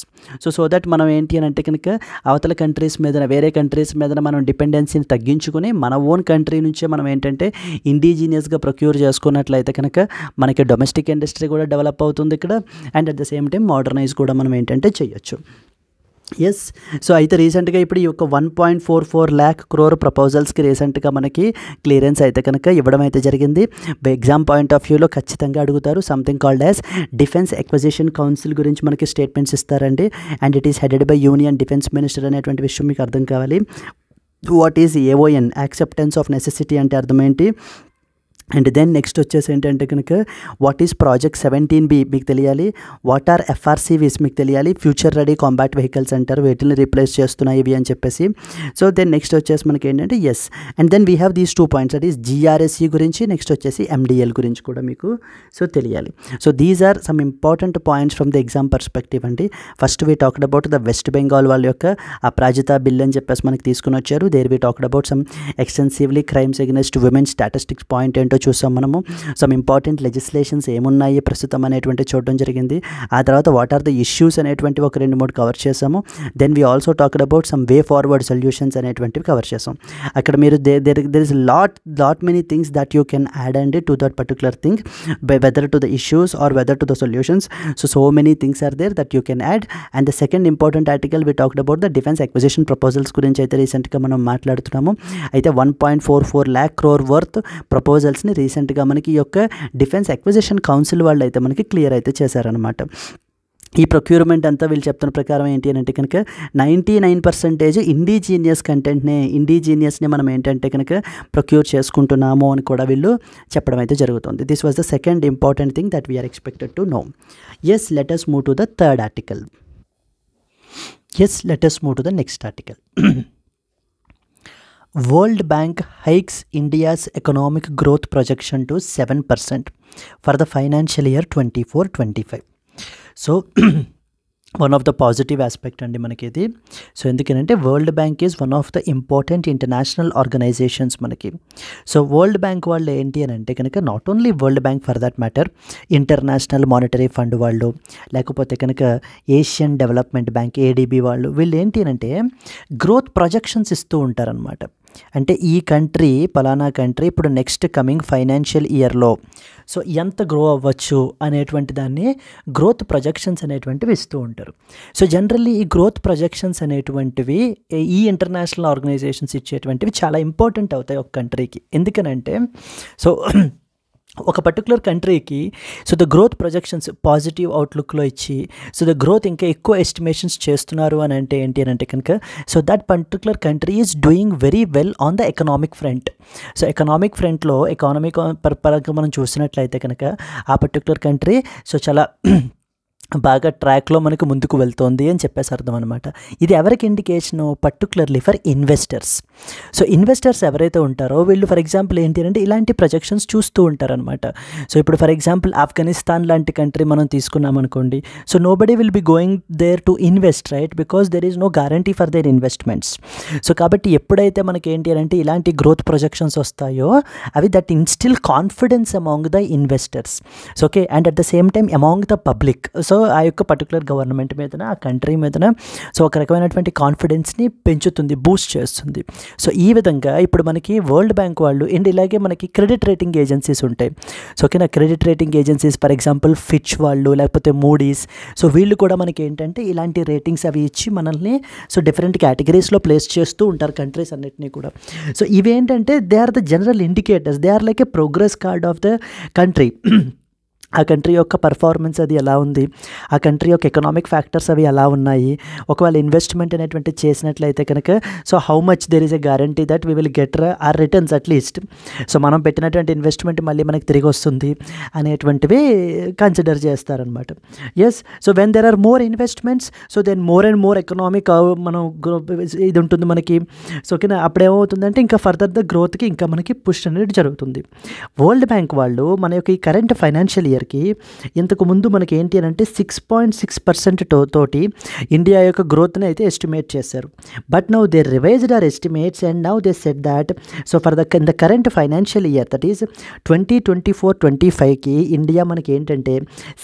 So that మనం ఏంటి అని అంటే కనుక అవతల కంట్రీస్ మీద వేరే కంట్రీస్ మీద మనం డిపెండెన్సీని తగ్గించుకొని మన ఓన్ కంట్రీ నుంచే మనం ఏంటంటే ఇండిజీనియస్గా ప్రొక్యూర్ చేసుకున్నట్లయితే కనుక మనకి డొమెస్టిక్ ఇండస్ట్రీ కూడా డెవలప్ అవుతుంది ఇక్కడ. And at the same time modernise కూడా మనం ఏంటంటే చేయొచ్చు. ఎస్. సో అయితే రీసెంట్గా ఇప్పుడు ఈ యొక్క 1.44 lakh crore ప్రపోజల్స్కి రీసెంట్గా మనకి క్లియరెన్స్ అయితే కనుక ఇవ్వడం అయితే జరిగింది. ఎగ్జామ్ పాయింట్ ఆఫ్ వ్యూలో ఖచ్చితంగా అడుగుతారు. Something called as defence acquisition council గురించి మనకి స్టేట్మెంట్స్ ఇస్తారండి. And it is headed by union defence minister అనేటువంటి విషయం మీకు అర్థం కావాలి. What is AON, acceptance of necessity అంటే అర్థం ఏంటి? అండ్ దెన్ నెక్స్ట్ వచ్చేసి ఏంటంటే కనుక వాట్ ఈస్ ప్రాజెక్ట్ 17B మీకు తెలియాలి. వాట్ ఆర్ FRCVs మీకు తెలియాలి. ఫ్యూచర్ రెడీ కాంబాట్ వెహికల్స్ అంటారు, వీటిని రీప్లేస్ చేస్తున్నాయి ఇవి అని చెప్పేసి. సో దెన్ నెక్స్ట్ వచ్చేసి మనకి ఏంటంటే yes. And then we have these 2 points, that is GRSE గురించి, నెక్స్ట్ వచ్చేసి MDL గురించి కూడా మీకు సో తెలియాలి. So these are some important points from the exam perspective అండి. First we talked about the West Bengal వాళ్ళ యొక్క అప్రాజిత బిల్ అని చెప్పేసి మనకి తీసుకుని వచ్చారు. There we talked about some extensively crimes against women statistics point ఏంటో చూసాం మనము. సమ్ ఇంపార్టెంట్ లెజిస్లేషన్స్ ఏమున్నాయి ప్రస్తుతం అనేటువంటి చూడడం జరిగింది. ఆ తర్వాత వాట్ ఆర్ ద ఇష్యూస్ అనేటువంటి ఒక 2-3 కవర్ చేసాము. Then we also talked about some way forward solutions అనేటువంటివి కవర్ చేసాం. అక్కడ మీరు there is lot many things that you can add అండి to that particular thing, whether to the issues or whether to the solutions. So many things are there that you can add. And the second important article we talked about the defence acquisition proposals గురించి అయితే రీసెంట్గా మనం మాట్లాడుతున్నాము. అయితే 1.44 lakh crore worth ప్రపోజల్స్ని రీసెంట్గా మనకి ఈ యొక్క డిఫెన్స్ ఎక్విజిషన్ కౌన్సిల్ వాళ్ళు అయితే మనకి క్లియర్ అయితే చేశారనమాట. ఈ ప్రొక్యూర్మెంట్ అంతా వీళ్ళు చెప్తున్న ప్రకారం ఏంటి అని అంటే కనుక 99% ఇండిజీనియస్ని మనం ఏంటంటే కనుక ప్రొక్యూర్ చేసుకుంటున్నాము అని కూడా వీళ్ళు చెప్పడం అయితే జరుగుతుంది. This was the second important thing that we are expected to know. Yes, let us move to the third article. Yes, let us move to the next article. World Bank hikes India's economic growth projection to 7% for the financial year 24-25. So one of the positive aspect అండి మనకి ఇది. So ఎందుకంటే World Bank is one of the important international organisations మనకి. So World Bank వాళ్ళు ఏంటి అని అంటే కనుక not only World Bank, for that matter International Monetary Fund వాళ్ళు, లేకపోతే కనుక ఏషియన్ డెవలప్మెంట్ బ్యాంక్ ADB వాళ్ళు, వీళ్ళు ఏంటి అంటే గ్రోత్ ప్రొజెక్షన్స్ ఇస్తూ ఉంటారనమాట. అంటే ఈ కంట్రీ, పలానా కంట్రీ ఇప్పుడు నెక్స్ట్ కమింగ్ ఫైనాన్షియల్ ఇయర్లో సో ఎంత గ్రో అవ్వచ్చు అనేటువంటి దాన్ని గ్రోత్ ప్రొజెక్షన్స్ అనేటువంటివి ఇస్తూ ఉంటారు. సో జనరల్లీ ఈ గ్రోత్ ప్రొజెక్షన్స్ అనేటువంటివి ఈ ఇంటర్నేషనల్ ఆర్గనైజేషన్స్ ఇచ్చేటువంటివి చాలా ఇంపార్టెంట్ అవుతాయి ఒక కంట్రీకి. ఎందుకనంటే సో ఒక పర్టికులర్ కంట్రీకి so the growth projections positive అవుట్లుక్లో ఇచ్చి సో ద గ్రోత్ ఇంకా ఎక్కువ ఎస్టిమేషన్స్ చేస్తున్నారు అని అంటే ఏంటి అని అంటే కనుక so that particular country is doing very well on the economic front. So economic ఫ్రంట్లో ఎకానమిక్ పరంగా మనం చూసినట్లయితే కనుక ఆ పర్టికులర్ కంట్రీ సో చాలా బాగా ట్రాక్లో మనకు ముందుకు వెళ్తోంది అని చెప్పేసి అర్థం అనమాట. ఇది ఎవరికి indication? Particularly for investors. So investors ఎవరైతే ఉంటారో వీళ్ళు ఫర్ ఎగ్జాంపుల్ ఏంటి అంటే ఇలాంటి ప్రొజెక్షన్స్ చూస్తూ ఉంటారనమాట. సో ఇప్పుడు ఫర్ ఎగ్జాంపుల్ ఆఫ్ఘనిస్తాన్ లాంటి కంట్రీ మనం తీసుకున్నాం అనుకోండి. So nobody will be going there to invest, right? Because there is no guarantee for their investments. So కాబట్టి ఎప్పుడైతే మనకి ఏంటి అంటే ఇలాంటి గ్రోత్ ప్రొజెక్షన్స్ వస్తాయో అవి that instil confidence among the investors. So okay, and at the same time among the public. So ఆ యొక్క పర్టికులర్ గవర్నమెంట్ మీదన, ఆ కంట్రీ మీదన సో ఒక రకమైనటువంటి కాన్ఫిడెన్స్ని పెంచుతుంది, బూస్ట్ చేస్తుంది. సో ఈ విధంగా ఇప్పుడు మనకి వరల్డ్ బ్యాంక్ వాళ్ళు అండ్ ఇలాగే మనకి క్రెడిట్ రేటింగ్ ఏజెన్సీస్ ఉంటాయి. సో ఓకేనా, credit rating agencies for example Fitch వాళ్ళు, లేకపోతే మూడీస్. సో వీళ్ళు కూడా మనకి ఏంటంటే ఇలాంటి రేటింగ్స్ అవి ఇచ్చి మనల్ని సో డిఫరెంట్ కేటగిరీస్లో ప్లేస్ చేస్తూ ఉంటారు కంట్రీస్ అన్నిటినీ కూడా. సో ఇవేంటంటే they are the general indicators, they are like a progress card of the country. ఆ కంట్రీ యొక్క పర్ఫార్మెన్స్ అది ఎలా ఉంది, ఆ కంట్రీ యొక్క ఎకనామిక్ ఫ్యాక్టర్స్ అవి ఎలా ఉన్నాయి, ఒకవేళ ఇన్వెస్ట్మెంట్ అనేటువంటి చేసినట్లయితే కనుక so how much there is a guarantee that we will get our returns at least. So మనం పెట్టినటువంటి ఇన్వెస్ట్మెంట్ మళ్ళీ మనకి తిరిగి వస్తుంది అనేటువంటివి కన్సిడర్ చేస్తారనమాట. Yes, so when there are more investments so then more and more economic మనం ఇది ఉంటుంది మనకి. సో ఓకేనా, అప్పుడేమవుతుందంటే ఇంకా ఫర్దర్ ద గ్రోత్కి ఇంకా మనకి పుష్ అనేది జరుగుతుంది. వరల్డ్ బ్యాంక్ వాళ్ళు మన యొక్క ఈ కరెంట్ ఫైనాన్షియల్ ఇయర్ ఇంతకు ముందు మనకి ఏంటి అని అంటే 6.6% తోటి ఇండియా యొక్క గ్రోత్ని అయితే ఎస్టిమేట్ చేశారు. But now they revised our estimates and now they said that so for the current financial year that is 2024-25కి ఇండియా మనకి ఏంటంటే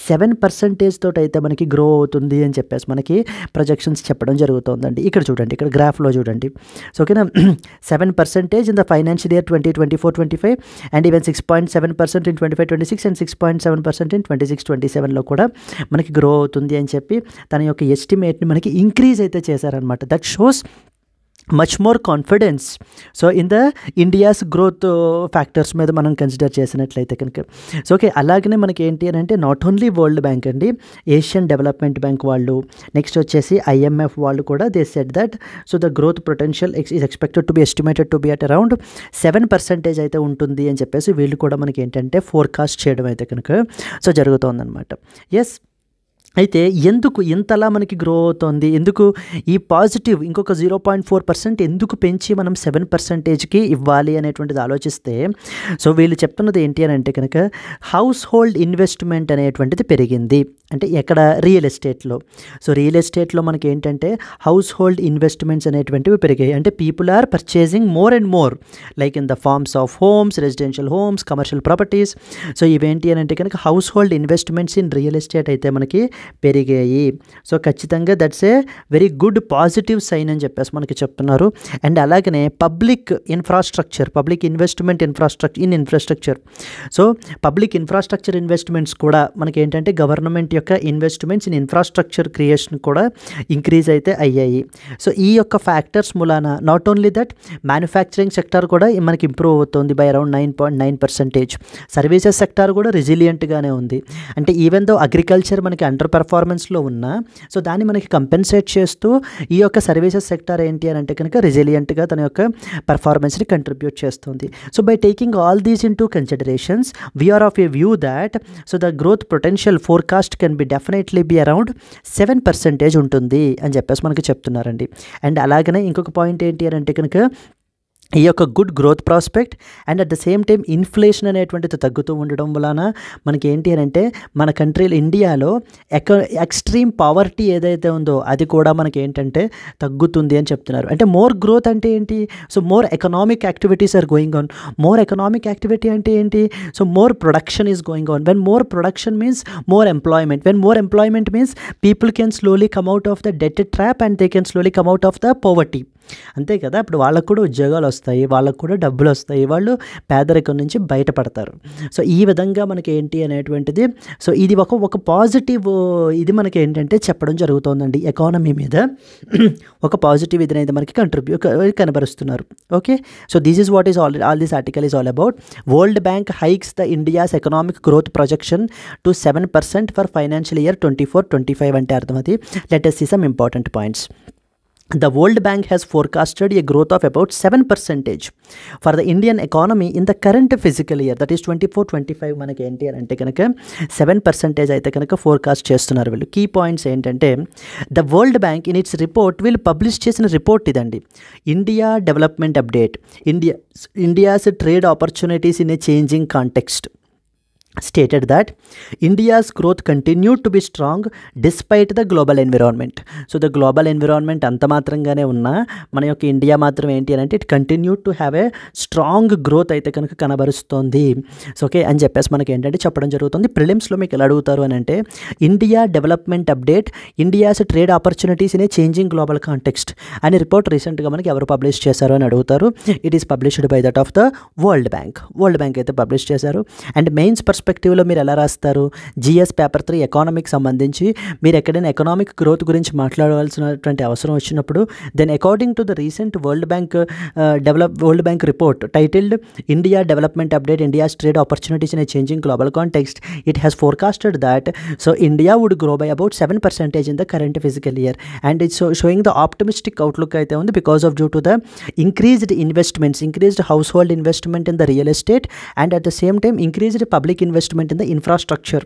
7% తోటి అయితే మనకి గ్రో అవుతుంది అని చెప్పేసి మనకి ప్రొజెక్షన్స్ చెప్పడం జరుగుతుందండి. ఇక్కడ చూడండి, ఇక్కడ గ్రాఫ్లో చూడండి. సో ఓకేనా, 7% in the financial year 2024-25 and even 6.7% in 25-26 and 6.7% 7% in 26-27లో కూడా మనకి గ్రో అవుతుంది అని చెప్పి తన యొక్క ఎస్టిమేట్ని మనకి ఇంక్రీజ్ అయితే చేశారనమాట. That shows much more confidence so in the India's growth factors మీద మనం కన్సిడర్ చేసినట్లయితే కనుక. సో ఓకే, అలాగనే మనకి ఏంటి అని అంటే నాట్ ఓన్లీ వరల్డ్ బ్యాంక్ అండి, ఏషియన్ డెవలప్మెంట్ బ్యాంక్ వాళ్ళు, నెక్స్ట్ వచ్చేసి IMF వాళ్ళు కూడా they said that so the growth potential is expected to be estimated to be at around 7% అయితే ఉంటుంది అని చెప్పేసి వీళ్ళు కూడా మనకి ఏంటంటే ఫోర్కాస్ట్ చేయడం అయితే కనుక సో జరుగుతుందన్నమాట. ఎస్, అయితే ఎందుకు ఇంతలా మనకి గ్రో అవుతుంది, ఎందుకు ఈ పాజిటివ్ ఇంకొక 0.4% ఎందుకు పెంచి మనం 7%కి ఇవ్వాలి అనేటువంటిది ఆలోచిస్తే సో వీళ్ళు చెప్తున్నది ఏంటి అని అంటే కనుక హౌస్ హోల్డ్ ఇన్వెస్ట్మెంట్ అనేటువంటిది పెరిగింది. అంటే ఎక్కడ? రియల్ ఎస్టేట్లో. సో రియల్ ఎస్టేట్లో మనకి ఏంటంటే హౌస్ హోల్డ్ ఇన్వెస్ట్మెంట్స్ అనేటువంటివి పెరిగాయి. అంటే people are purchasing more and more like in the forms of homes, residential homes, commercial properties. So ఇవేంటి అని అంటే కనుక household investments in real estate అయితే మనకి పెరిగాయి. సో ఖచ్చితంగా that's a very good positive sign అని చెప్పేసి మనకి చెప్తున్నారు. అండ్ అలాగనే public infrastructure, public investment infrastructure. So public infrastructure investments కూడా మనకి ఏంటంటే గవర్నమెంట్ యొక్క ఇన్వెస్ట్మెంట్స్ ఇన్ ఇన్ఫ్రాస్ట్రక్చర్ క్రియేషన్ కూడా ఇంక్రీజ్ అయితే అయ్యాయి. సో ఈ యొక్క ఫ్యాక్టర్స్ మూలాన not only that manufacturing sector కూడా మనకి ఇంప్రూవ్ అవుతుంది బై అరౌండ్ 9.9%. సర్వీసెస్ సెక్టార్ కూడా రెసిలియంట్గానే ఉంది. అంటే ఈవెన్ దో అగ్రికల్చర్ మనకి అండర్ పెర్ఫార్మెన్స్లో ఉన్నా సో దాన్ని మనకి కంపెన్సేట్ చేస్తూ ఈ యొక్క సర్వీసెస్ సెక్టార్ ఏంటి అని అంటే కనుక రెసిలియంట్గా తన యొక్క పెర్ఫార్మెన్స్ని కంట్రిబ్యూట్ చేస్తుంది. So by taking all these into considerations we are of a view that so the growth potential forecast can be definitely be around 7% ఉంటుంది అని చెప్పేసి మనకి చెప్తున్నారండి. అండ్ అలాగనే ఇంకొక పాయింట్ ఏంటి అని అంటే కనుక ఈ యొక్క good growth prospect and at the same time inflation అనేటువంటిది తగ్గుతూ ఉండడం వలన మనకి ఏంటి అని అంటే మన కంట్రీలో ఇండియాలో ఎక్స్ట్రీమ్ పావర్టీ ఏదైతే ఉందో అది కూడా మనకి ఏంటంటే తగ్గుతుంది అని చెప్తున్నారు. అంటే మోర్ గ్రోత్ అంటే ఏంటి? So more economic activities are going on. More economic activity అంటే ఏంటి? So more production is going on. When more production means more employment. When more employment means people can slowly come out of the debt trap and they can slowly come out of the poverty. అంతే కదా, ఇప్పుడు వాళ్ళకు కూడా ఉద్యోగాలు వస్తాయి, వాళ్ళకు కూడా డబ్బులు వస్తాయి, వాళ్ళు పేదరికం నుంచి బయటపడతారు. సో ఈ విధంగా మనకి ఏంటి అనేటువంటిది సో ఇది ఒక పాజిటివ్ ఇది మనకి ఏంటంటే చెప్పడం జరుగుతుందండి. ఎకానమీ మీద ఒక పాజిటివ్ ఇది అనేది మనకి కనబరుస్తున్నారు. Okay, so this is what is all this article is all about. World Bank hikes the India's economic growth projection to 7% for financial year 24-25 అంటే అర్థం అది. Let us see some important points. The World Bank has forecasted a growth of about 7% for the Indian economy in the current fiscal year, that is 24-25. మనకి ఏంటి అని అంటే కనుక 7% అయితే కనుక ఫోర్కాస్ట్ చేస్తున్నారు వీళ్ళు. కీ పాయింట్స్ ఏంటంటే the world bank in it's report వీళ్ళు పబ్లిష్ చేసిన రిపోర్ట్ ఇదండి. India development update, India's trade opportunities in a changing context stated that India's growth continued to be strong despite the global environment. So the global environment అంత మాత్రంగానే ఉన్నా మన యొక్క India మాత్రం ఏంటి అని అంటే it continued to have a strong growth అయితే కనుక కనబరుస్తుంది. సో ఓకే అని చెప్పేసి మనకి ఏంటంటే చెప్పడం జరుగుతుంది. ప్రిలిమ్స్లో మీకు ఎలా అడుగుతారు అని అంటే India development update, India's trade opportunities in a changing global context అనే రిపోర్ట్ రీసెంట్గా మనకి ఎవరు పబ్లిష్ చేశారు అని అడుగుతారు. It is published by that of the world bank. World bank అయితే పబ్లిష్ చేశారు. అండ్ మెయిన్స్ పర్స్పెక్టివ్లో మీరు ఎలా రాస్తారు? GS పేపర్ 3 ఎకానమిక్ సంబంధించి మీరు ఎక్కడైనా ఎకనామిక్ గ్రోత్ గురించి మాట్లాడవలసినటువంటి అవసరం వచ్చినప్పుడు then according to the recent World Bank report titled India development update, India's trade opportunities in a changing global context, it has forecasted that so India would grow by about 7% in the current physical year and it's showing the optimistic outlook అయితే ఉంది because of due to the increased investments, increased household investment in the real estate and at the same time increased public investment in the infrastructure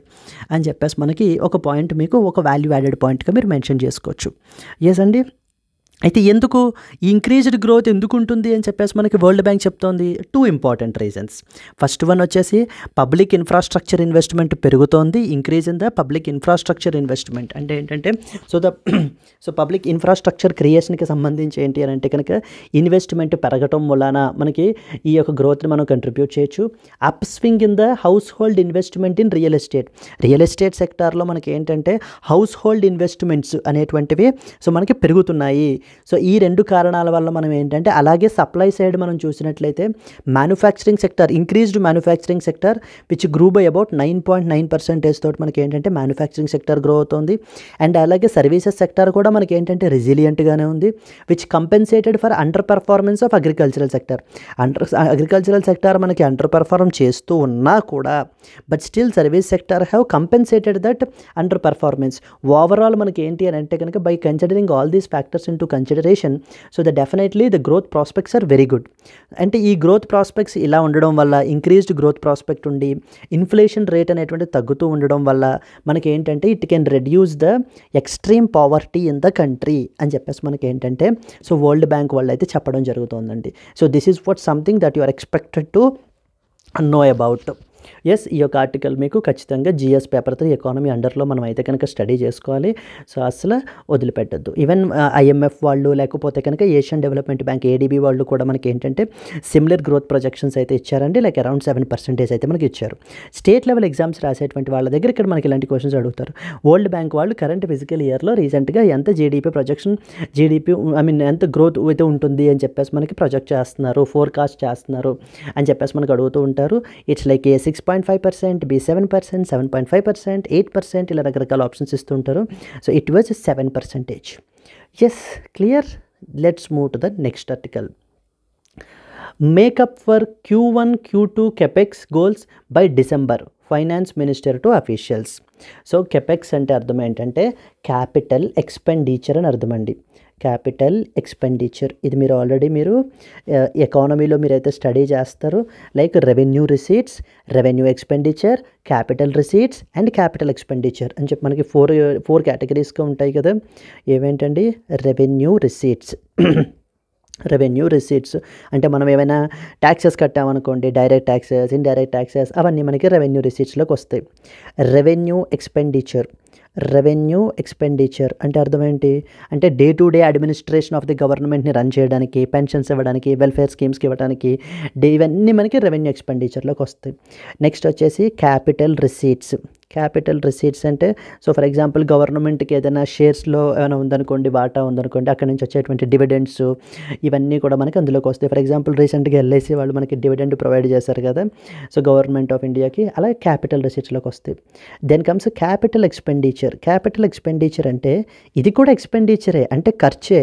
అని చెప్పేసి మనకి ఒక point మీకు ఒక value added పాయింట్గా మీరు మెన్షన్ చేసుకోవచ్చు. ఎస్ అండి. అయితే ఎందుకు ఇంక్రీజ్డ్ గ్రోత్ ఎందుకు ఉంటుంది అని చెప్పేసి మనకి వరల్డ్ బ్యాంక్ చెప్తోంది. 2 ఇంపార్టెంట్ రీజన్స్. ఫస్ట్ వన్ వచ్చేసి పబ్లిక్ ఇన్ఫ్రాస్ట్రక్చర్ ఇన్వెస్ట్మెంట్ పెరుగుతోంది. Increase in the public infrastructure investment అంటే ఏంటంటే సో పబ్లిక్ ఇన్ఫ్రాస్ట్రక్చర్ క్రియేషన్కి సంబంధించి ఏంటి అని అంటే కనుక ఇన్వెస్ట్మెంట్ పెరగటం వలన మనకి ఈ యొక్క గ్రోత్ని మనం కంట్రిబ్యూట్ చేయొచ్చు. Up swing in the house hold investment in real estate సెక్టార్లో మనకి ఏంటంటే హౌస్ హోల్డ్ ఇన్వెస్ట్మెంట్స్ అనేటువంటివి సో మనకి పెరుగుతున్నాయి. సో ఈ 2 కారణాల వల్ల మనం ఏంటంటే, అలాగే సప్లై సైడ్ మనం చూసినట్లయితే manufacturing sector, increased manufacturing sector which grew by about 9.9% తోటి మనకి ఏంటంటే మ్యానుఫ్యాక్చరింగ్ సెక్టర్ గ్రో అవుతుంది. అండ్ అలాగే సర్వీసెస్ సెక్టర్ కూడా మనకి ఏంటంటే రెసిలియంట్గానే ఉంది, which compensated for under performance of agricultural sector. Agricultural sector మనకి అండర్ పెర్ఫార్మ్ చేస్తూ ఉన్నా కూడా but still service sector have compensated that under performance. Overall మనకి ఏంటి అని అంటే కనుక by considering all these factors into consideration, so definitely the growth prospects are very good. అంటే ఈ గ్రోత్ ప్రాస్పెక్ట్స్ ఇలా ఉండడం వల్ల, ఇంక్రీజ్డ్ గ్రోత్ ప్రాస్పెక్ట్ ఉండి ఇన్ఫ్లేషన్ రేట్ అనేటువంటి తగ్గుతూ ఉండడం వల్ల మనకి ఏంటంటే it can reduce the extreme poverty in the country అని చెప్పేసి మనకి ఏంటంటే సో వరల్డ్ బ్యాంక్ వాళ్ళు అయితే చెప్పడం జరుగుతుందండి. So this is what something that you are expected to know about. Yes, ఈ యొక్క ఆర్టికల్ మీకు ఖచ్చితంగా జిఎస్ పేపర్ 3 ఎకానమీ అండర్లో మనం అయితే కనుక స్టడీ చేసుకోవాలి. సో అసలు వదిలిపెట్టద్దు. ఈవెన్ ఐఎంఎఫ్ వాళ్ళు లేకపోతే కనుక ఏషియన్ డెవలప్మెంట్ బ్యాంక్ ఏడీబీ వాళ్ళు కూడా మనకి ఏంటంటే సిమిలర్ గ్రోత్ ప్రొజెక్షన్స్ అయితే ఇచ్చారండి. లైక్ అరౌండ్ 7% అయితే మనకి ఇచ్చారు. స్టేట్ లెవెల్ ఎగ్జామ్స్ రాసేటువంటి వాళ్ళ దగ్గర ఇక్కడ మనకి ఇలాంటి క్వశ్చన్స్ అడుగుతారు. వరల్డ్ బ్యాంక్ వాళ్ళు కరెంట్ ఫిజికల్ ఇయర్లో రీసెంట్గా ఎంత జీడీపీ ప్రొజెక్షన్, ఎంత గ్రోత్ అయితే ఉంటుంది అని చెప్పేసి మనకి ప్రొజెక్ట్ చేస్తున్నారు, ఫోర్కాస్ట్ చేస్తున్నారు అని చెప్పేసి మనకు అడుగుతూ ఉంటారు. ఇట్స్ లైక్ ఏ 6.5%, బి 7%, 7.5%, 8% ఇలా రకరకాల ఆప్షన్స్ ఇస్తుంటారు. So it was 7%. Yes, clear. Let's move to the next article. Make up for Q1, Q2 capex goals by December, finance minister to officials. So capex అంటే అర్థం ఏంటంటే క్యాపిటల్ ఎక్స్పెండిచర్ అని అర్థం అండి. Capital expenditure ఇది మీరు ఆల్రెడీ ఎకానమీలో మీరైతే స్టడీ చేస్తారు. Like revenue receipts, revenue expenditure, capital receipts and capital expenditure అని చెప్పి మనకి ఫోర్ కేటగిరీస్గా ఉంటాయి కదా. ఏవేంటండి? Revenue receipts. రెవెన్యూ రిసీట్స్ అంటే మనం ఏమైనా ట్యాక్సెస్ కట్టామనుకోండి, డైరెక్ట్ ట్యాక్సెస్, ఇండైరెక్ట్ ట్యాక్సెస్, అవన్నీ మనకి రెవెన్యూ రిసీట్స్లోకి వస్తాయి. రెవెన్యూ ఎక్స్పెండిచర్, రెవెన్యూ ఎక్స్పెండిచర్ అంటే అర్థం ఏంటి అంటే day to day administration of the గవర్నమెంట్ని రన్ చేయడానికి, పెన్షన్స్ ఇవ్వడానికి, వెల్ఫేర్ స్కీమ్స్కి ఇవ్వడానికి ఇవన్నీ మనకి రెవెన్యూ ఎక్స్పెండిచర్లోకి వస్తాయి. నెక్స్ట్ వచ్చేసి క్యాపిటల్ రిసీట్స్. క్యాపిటల్ రిసీట్స్ అంటే సో ఫర్ ఎగ్జాంపుల్ గవర్నమెంట్కి ఏదైనా షేర్స్లో ఏమైనా ఉందనుకోండి, వాటా ఉందనుకోండి, అక్కడ నుంచి వచ్చేటువంటి డివిడెండ్స్ ఇవన్నీ కూడా మనకి అందులోకి వస్తాయి. ఫర్ ఎగ్జాంపుల్ రీసెంట్గా ఎల్ఐసి వాళ్ళు మనకి డివిడెండ్ ప్రొవైడ్ చేశారు కదా, సో గవర్నమెంట్ ఆఫ్ ఇండియాకి, అలా క్యాపిటల్ రిసీట్స్లోకి వస్తాయి. Then comes capital expenditure. Capital expenditure అంటే ఇది కూడా ఎక్స్పెండిచరే, అంటే ఖర్చే,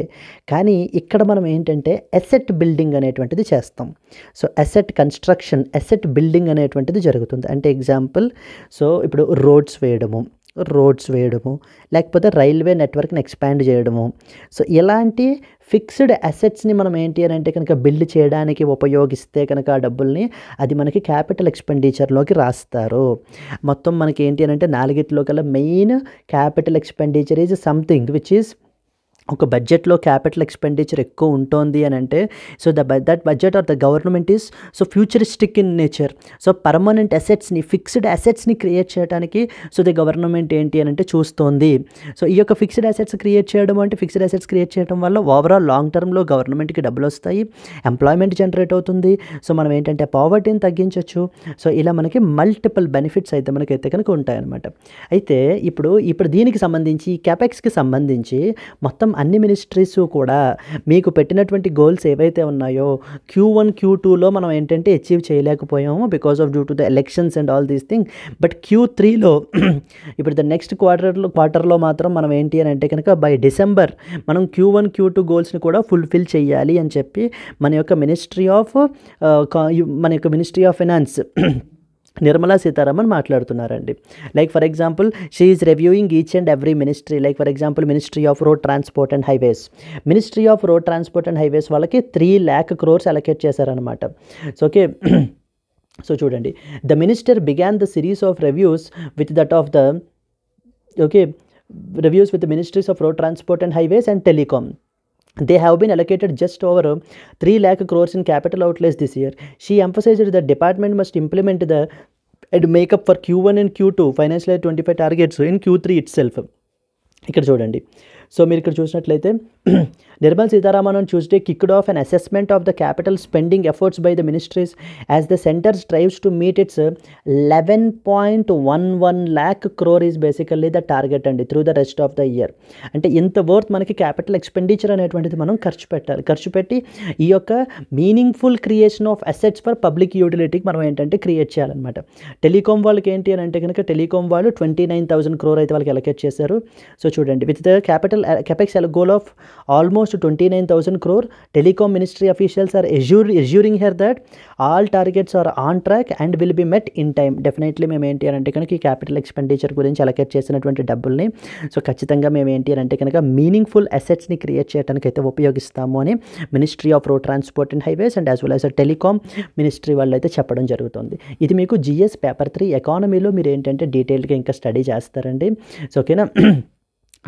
కానీ ఇక్కడ మనం ఏంటంటే అసెట్ బిల్డింగ్ అనేటువంటిది చేస్తాం. So asset construction, asset building అనేటువంటిది జరుగుతుంది. అంటే ఎగ్జాంపుల్ సో ఇప్పుడు రోడ్స్ వేయడము, లేకపోతే రైల్వే నెట్వర్క్ని ఎక్స్పాండ్ చేయడము. సో ఇలాంటి ఫిక్స్డ్ అసెట్స్ని మనం ఏంటి అని అంటే కనుక బిల్డ్ చేయడానికి ఉపయోగిస్తే కనుక ఆ డబ్బుల్ని అది మనకి క్యాపిటల్ ఎక్స్పెండిచర్లోకి రాస్తారు. మొత్తం మనకి ఏంటి అని అంటే 4 కల్లా main capital expenditure is something which is ఒక బడ్జెట్లో క్యాపిటల్ ఎక్స్పెండిచర్ ఎక్కువ ఉంటుంది అని అంటే so that budget or the government is so futuristic in nature. So permanent అసెట్స్ని, ఫిక్స్డ్ అసెట్స్ని క్రియేట్ చేయడానికి సో ది గవర్నమెంట్ ఏంటి అని అంటే చూస్తోంది. సో ఈ యొక్క ఫిక్స్డ్ అసెట్స్ క్రియేట్ చేయడం అంటే ఫిక్స్డ్ అసెట్స్ క్రియేట్ చేయడం వల్ల ఓవరాల్ లాంగ్ టర్మ్లో గవర్నమెంట్కి డబ్బులు వస్తాయి, ఎంప్లాయ్మెంట్ జనరేట్ అవుతుంది. సో మనం ఏంటంటే పావర్టీని తగ్గించవచ్చు. సో ఇలా మనకి మల్టిపుల్ బెనిఫిట్స్ అయితే మనకైతే కనుక ఉంటాయన్నమాట. అయితే ఇప్పుడు దీనికి సంబంధించి క్యాపెక్స్కి సంబంధించి మొత్తం అన్ని మినిస్ట్రీస్ కూడా మీకు పెట్టినటువంటి గోల్స్ ఏవైతే ఉన్నాయో Q1, Q2లో మనం ఏంటంటే అచీవ్ చేయలేకపోయాము because of due to the elections and all these thing. But Q3లో ఇప్పుడు ద నెక్స్ట్ క్వార్టర్లో మాత్రం మనం ఏంటి అని అంటే కనుక బై డిసెంబర్ మనం Q1, Q2 గోల్స్ని కూడా ఫుల్ఫిల్ చేయాలి అని చెప్పి మన యొక్క ministry of finance Nirmala Sitharaman మాట్లాడుతున్నారండి. Like for example she is reviewing each and every ministry. Like for example ministry of road transport and highways. Ministry of road transport and highways వాళ్ళకి 3 lakh crores allocate చేశారనమాట. So okay, so చూడండి, the minister began the series of reviews with that of the reviews with the ministries of road transport and highways and telecom. They have been allocated just over 3 lakh crores in capital outlays this year. She emphasized that the department must implement and make up for Q1 and Q2 financial year 25 targets in Q3 itself. ఇక్కడ చూడండి, so మీరు ఇక్కడ చూసినట్లయితే Nirmal Sitharaman Tuesday kicked off an assessment of the capital spending efforts by the ministries as the centre strives to meet its 11.11 lakh crore is basically the target అండి through the rest of the year. అంటే ఇంత worth మనకి capital expenditure అనేటువంటిది మనం ఖర్చు పెట్టాలి. ఖర్చు పెట్టి ఈ యొక్క meaningful creation of assets for public యూటిలిటీకి మనం ఏంటంటే క్రియేట్ చేయాలన్నమాట. టెలికాం వాళ్ళకి ఏంటి అని అంటే కనుక టెలికాం వాళ్ళు 29,000 crore అయితే వాళ్ళకి అలొకేట్ చేశారు. సో చూడండి, with the capital capex goal of almost 29,000 crore, telecom ministry officials are assuring here that all targets are on track and will be met in time. Definitely మేము ఏంటి అని అంటే కనుక ఈ క్యాపిటల్ ఎక్స్పెండిచర్ గురించి allocate చేసినటువంటి డబ్బుల్ని సో ఖచ్చితంగా మేము ఏంటి అని అంటే కనుక మీనింగ్ఫుల్ అసెట్స్ని క్రియేట్ చేయడానికి అయితే ఉపయోగిస్తాము అని ministry of road transport and highways and as well as telecom ministry వాళ్ళు అయితే చెప్పడం జరుగుతుంది. ఇది మీకు జిఎస్ పేపర్ 3 ఎకానమీలో మీరు ఏంటంటే డీటెయిల్గా ఇంకా స్టడీ చేస్తారండి. సో ఓకేనా.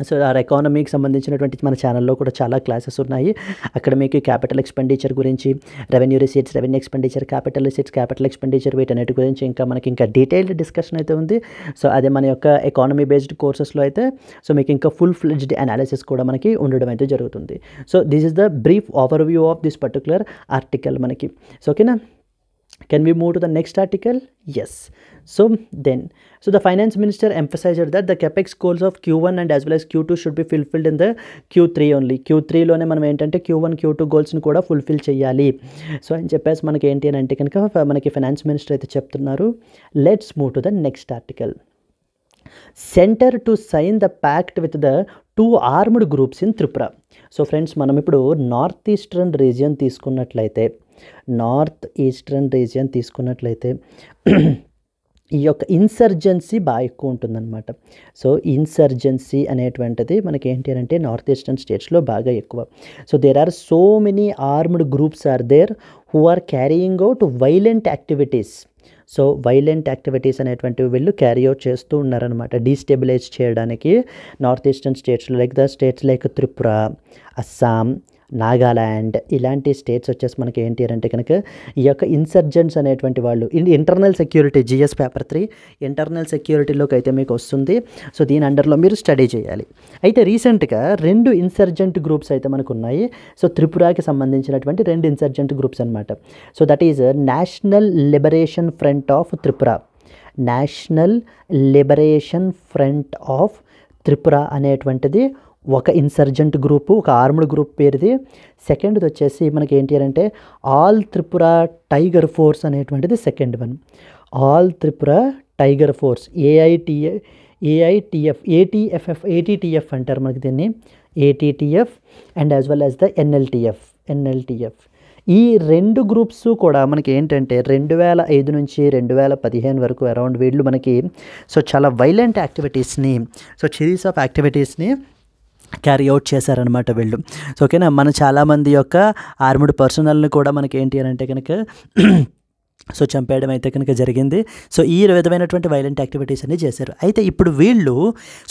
సో ఆ ఎకానమీకి సంబంధించినటువంటి మన ఛానల్లో కూడా చాలా క్లాసెస్ ఉన్నాయి. అక్కడ మీకు క్యాపిటల్ ఎక్స్పెండిచర్ గురించి, revenue receipts, revenue expenditure, capital receipts, capital expenditure వీటన్నిటి గురించి ఇంకా మనకి ఇంకా డీటెయిల్డ్ డిస్కషన్ అయితే ఉంది. సో అదే మన యొక్క ఎకానమీ బేస్డ్ కోర్సెస్లో అయితే సో మీకు ఇంకా ఫుల్ ఫ్లెడ్జ్డ్ అనాలిసిస్ కూడా మనకి ఉండడం అయితే జరుగుతుంది. So this is the brief over view of this particular article మనకి. సో ఓకేనా. Can we move to the next article? Yes. So the finance minister emphasized that the capex goals of Q1 and as well as Q2 should be fulfilled in the Q3 only. Q3 లోనే మనం ఏంటంటే Q1, Q2 గోల్స్ని కూడా fulfil చేయాలి. So అని చెప్పేసి మనకి ఏంటి అని అంటే కనుక మనకి ఫైనాన్స్ మినిస్టర్ అయితే చెప్తున్నారు. Let's move to the next article. Centre to sign the pact with the 2 armed groups in Tripura. So friends, మనం ఇప్పుడు నార్త్ ఈస్టర్న్ రీజియన్ తీసుకున్నట్లయితే ఈ యొక్క ఇన్సర్జెన్సీ బాగా ఎక్కువ ఉంటుందన్నమాట. సో ఇన్సర్జెన్సీ అనేటువంటిది మనకి ఏంటి అంటే నార్త్ ఈస్టర్న్ స్టేట్స్లో బాగా ఎక్కువ. So there are so many armed groups are there who are carrying out violent activities. So violent activities అనేటువంటివి వీళ్ళు క్యారీ అవుట్ చేస్తూ ఉన్నారనమాట డీస్టెబిలైజ్ చేయడానికి నార్త్ ఈస్టర్న్ స్టేట్స్లో. Like the states like Tripura, Assam, Nagaland ఇలాంటి స్టేట్స్ వచ్చేసి మనకి ఏంటి అంటే కనుక ఈ యొక్క ఇన్సర్జెంట్స్ అనేటువంటి వాళ్ళు internal security GS paper 3 internal సెక్యూరిటీలోకి అయితే మీకు వస్తుంది. సో దీని అండర్లో మీరు స్టడీ చేయాలి. అయితే రీసెంట్గా 2 ఇన్సర్జెంట్ గ్రూప్స్ అయితే మనకు ఉన్నాయి. సో త్రిపురకి సంబంధించినటువంటి 2 ఇన్సర్జెంట్ గ్రూప్స్ అనమాట. So that is National Liberation Front of Tripura. National Liberation Front of Tripura అనేటువంటిది ఒక ఇన్సర్జెంట్ గ్రూపు, ఒక ఆర్మ్డ్ గ్రూప్ పేరుది. సెకండ్ది వచ్చేసి మనకి ఏంటి అంటే ఆల్ త్రిపుర టైగర్ ఫోర్స్ అనేటువంటిది second one. All Tripura Tiger Force ATTF అంటారు మనకి దీన్ని, ATTF and as well as the NLTF. ఈ 2 గ్రూప్స్ కూడా మనకి ఏంటంటే 2005 నుంచి 2015 వరకు అరౌండ్ వీళ్ళు మనకి సో చాలా వైలెంట్ యాక్టివిటీస్ని, సో సిరీస్ ఆఫ్ యాక్టివిటీస్ని క్యారీ అవుట్ చేశారనమాట వీళ్ళు. సో ఓకేనా. మన చాలామంది యొక్క ఆర్మ్డ్ పర్సనల్ని కూడా మనకి ఏంటి అని అంటే కనుక సో చంపేయడం అయితే కనుక జరిగింది. సో ఈ విధమైనటువంటి వైలెంట్ యాక్టివిటీస్ అన్ని చేశారు. అయితే ఇప్పుడు వీళ్ళు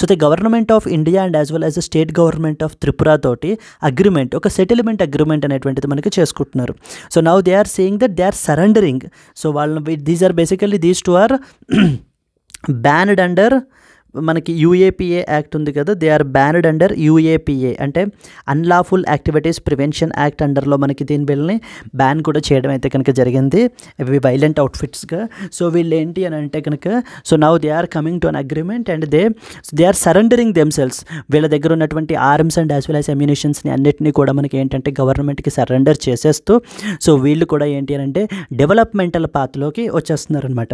so the government of India and as well as the state government of Tripura తోటి అగ్రిమెంట్, ఒక సెటిల్మెంట్ అగ్రిమెంట్ అనేటువంటిది మనకి చేసుకుంటున్నారు. So now they are saying that they are surrendering. So వాళ్ళని these are basically these 2 are banned under మనకి UAPA act ఉంది కదా, they are banned under UAPA అంటే అన్లాఫుల్ యాక్టివిటీస్ ప్రివెన్షన్ యాక్ట్ అండర్లో మనకి దీని బిల్ని బ్యాన్ కూడా చేయడం అయితే కనుక జరిగింది, అవి వైలెంట్ అవుట్ఫిట్స్గా. సో వీళ్ళు ఏంటి అని అంటే కనుక so now they are coming to an agreement and they are surrendering themselves. వీళ్ళ దగ్గర ఉన్నటువంటి arms and as well as అమ్యునిషన్స్ని అన్నిటినీ కూడా మనకి ఏంటంటే గవర్నమెంట్కి సరెండర్ చేసేస్తూ సో వీళ్ళు కూడా ఏంటి అని అంటే డెవలప్మెంటల్ పాత్లోకి వచ్చేస్తున్నారు అనమాట.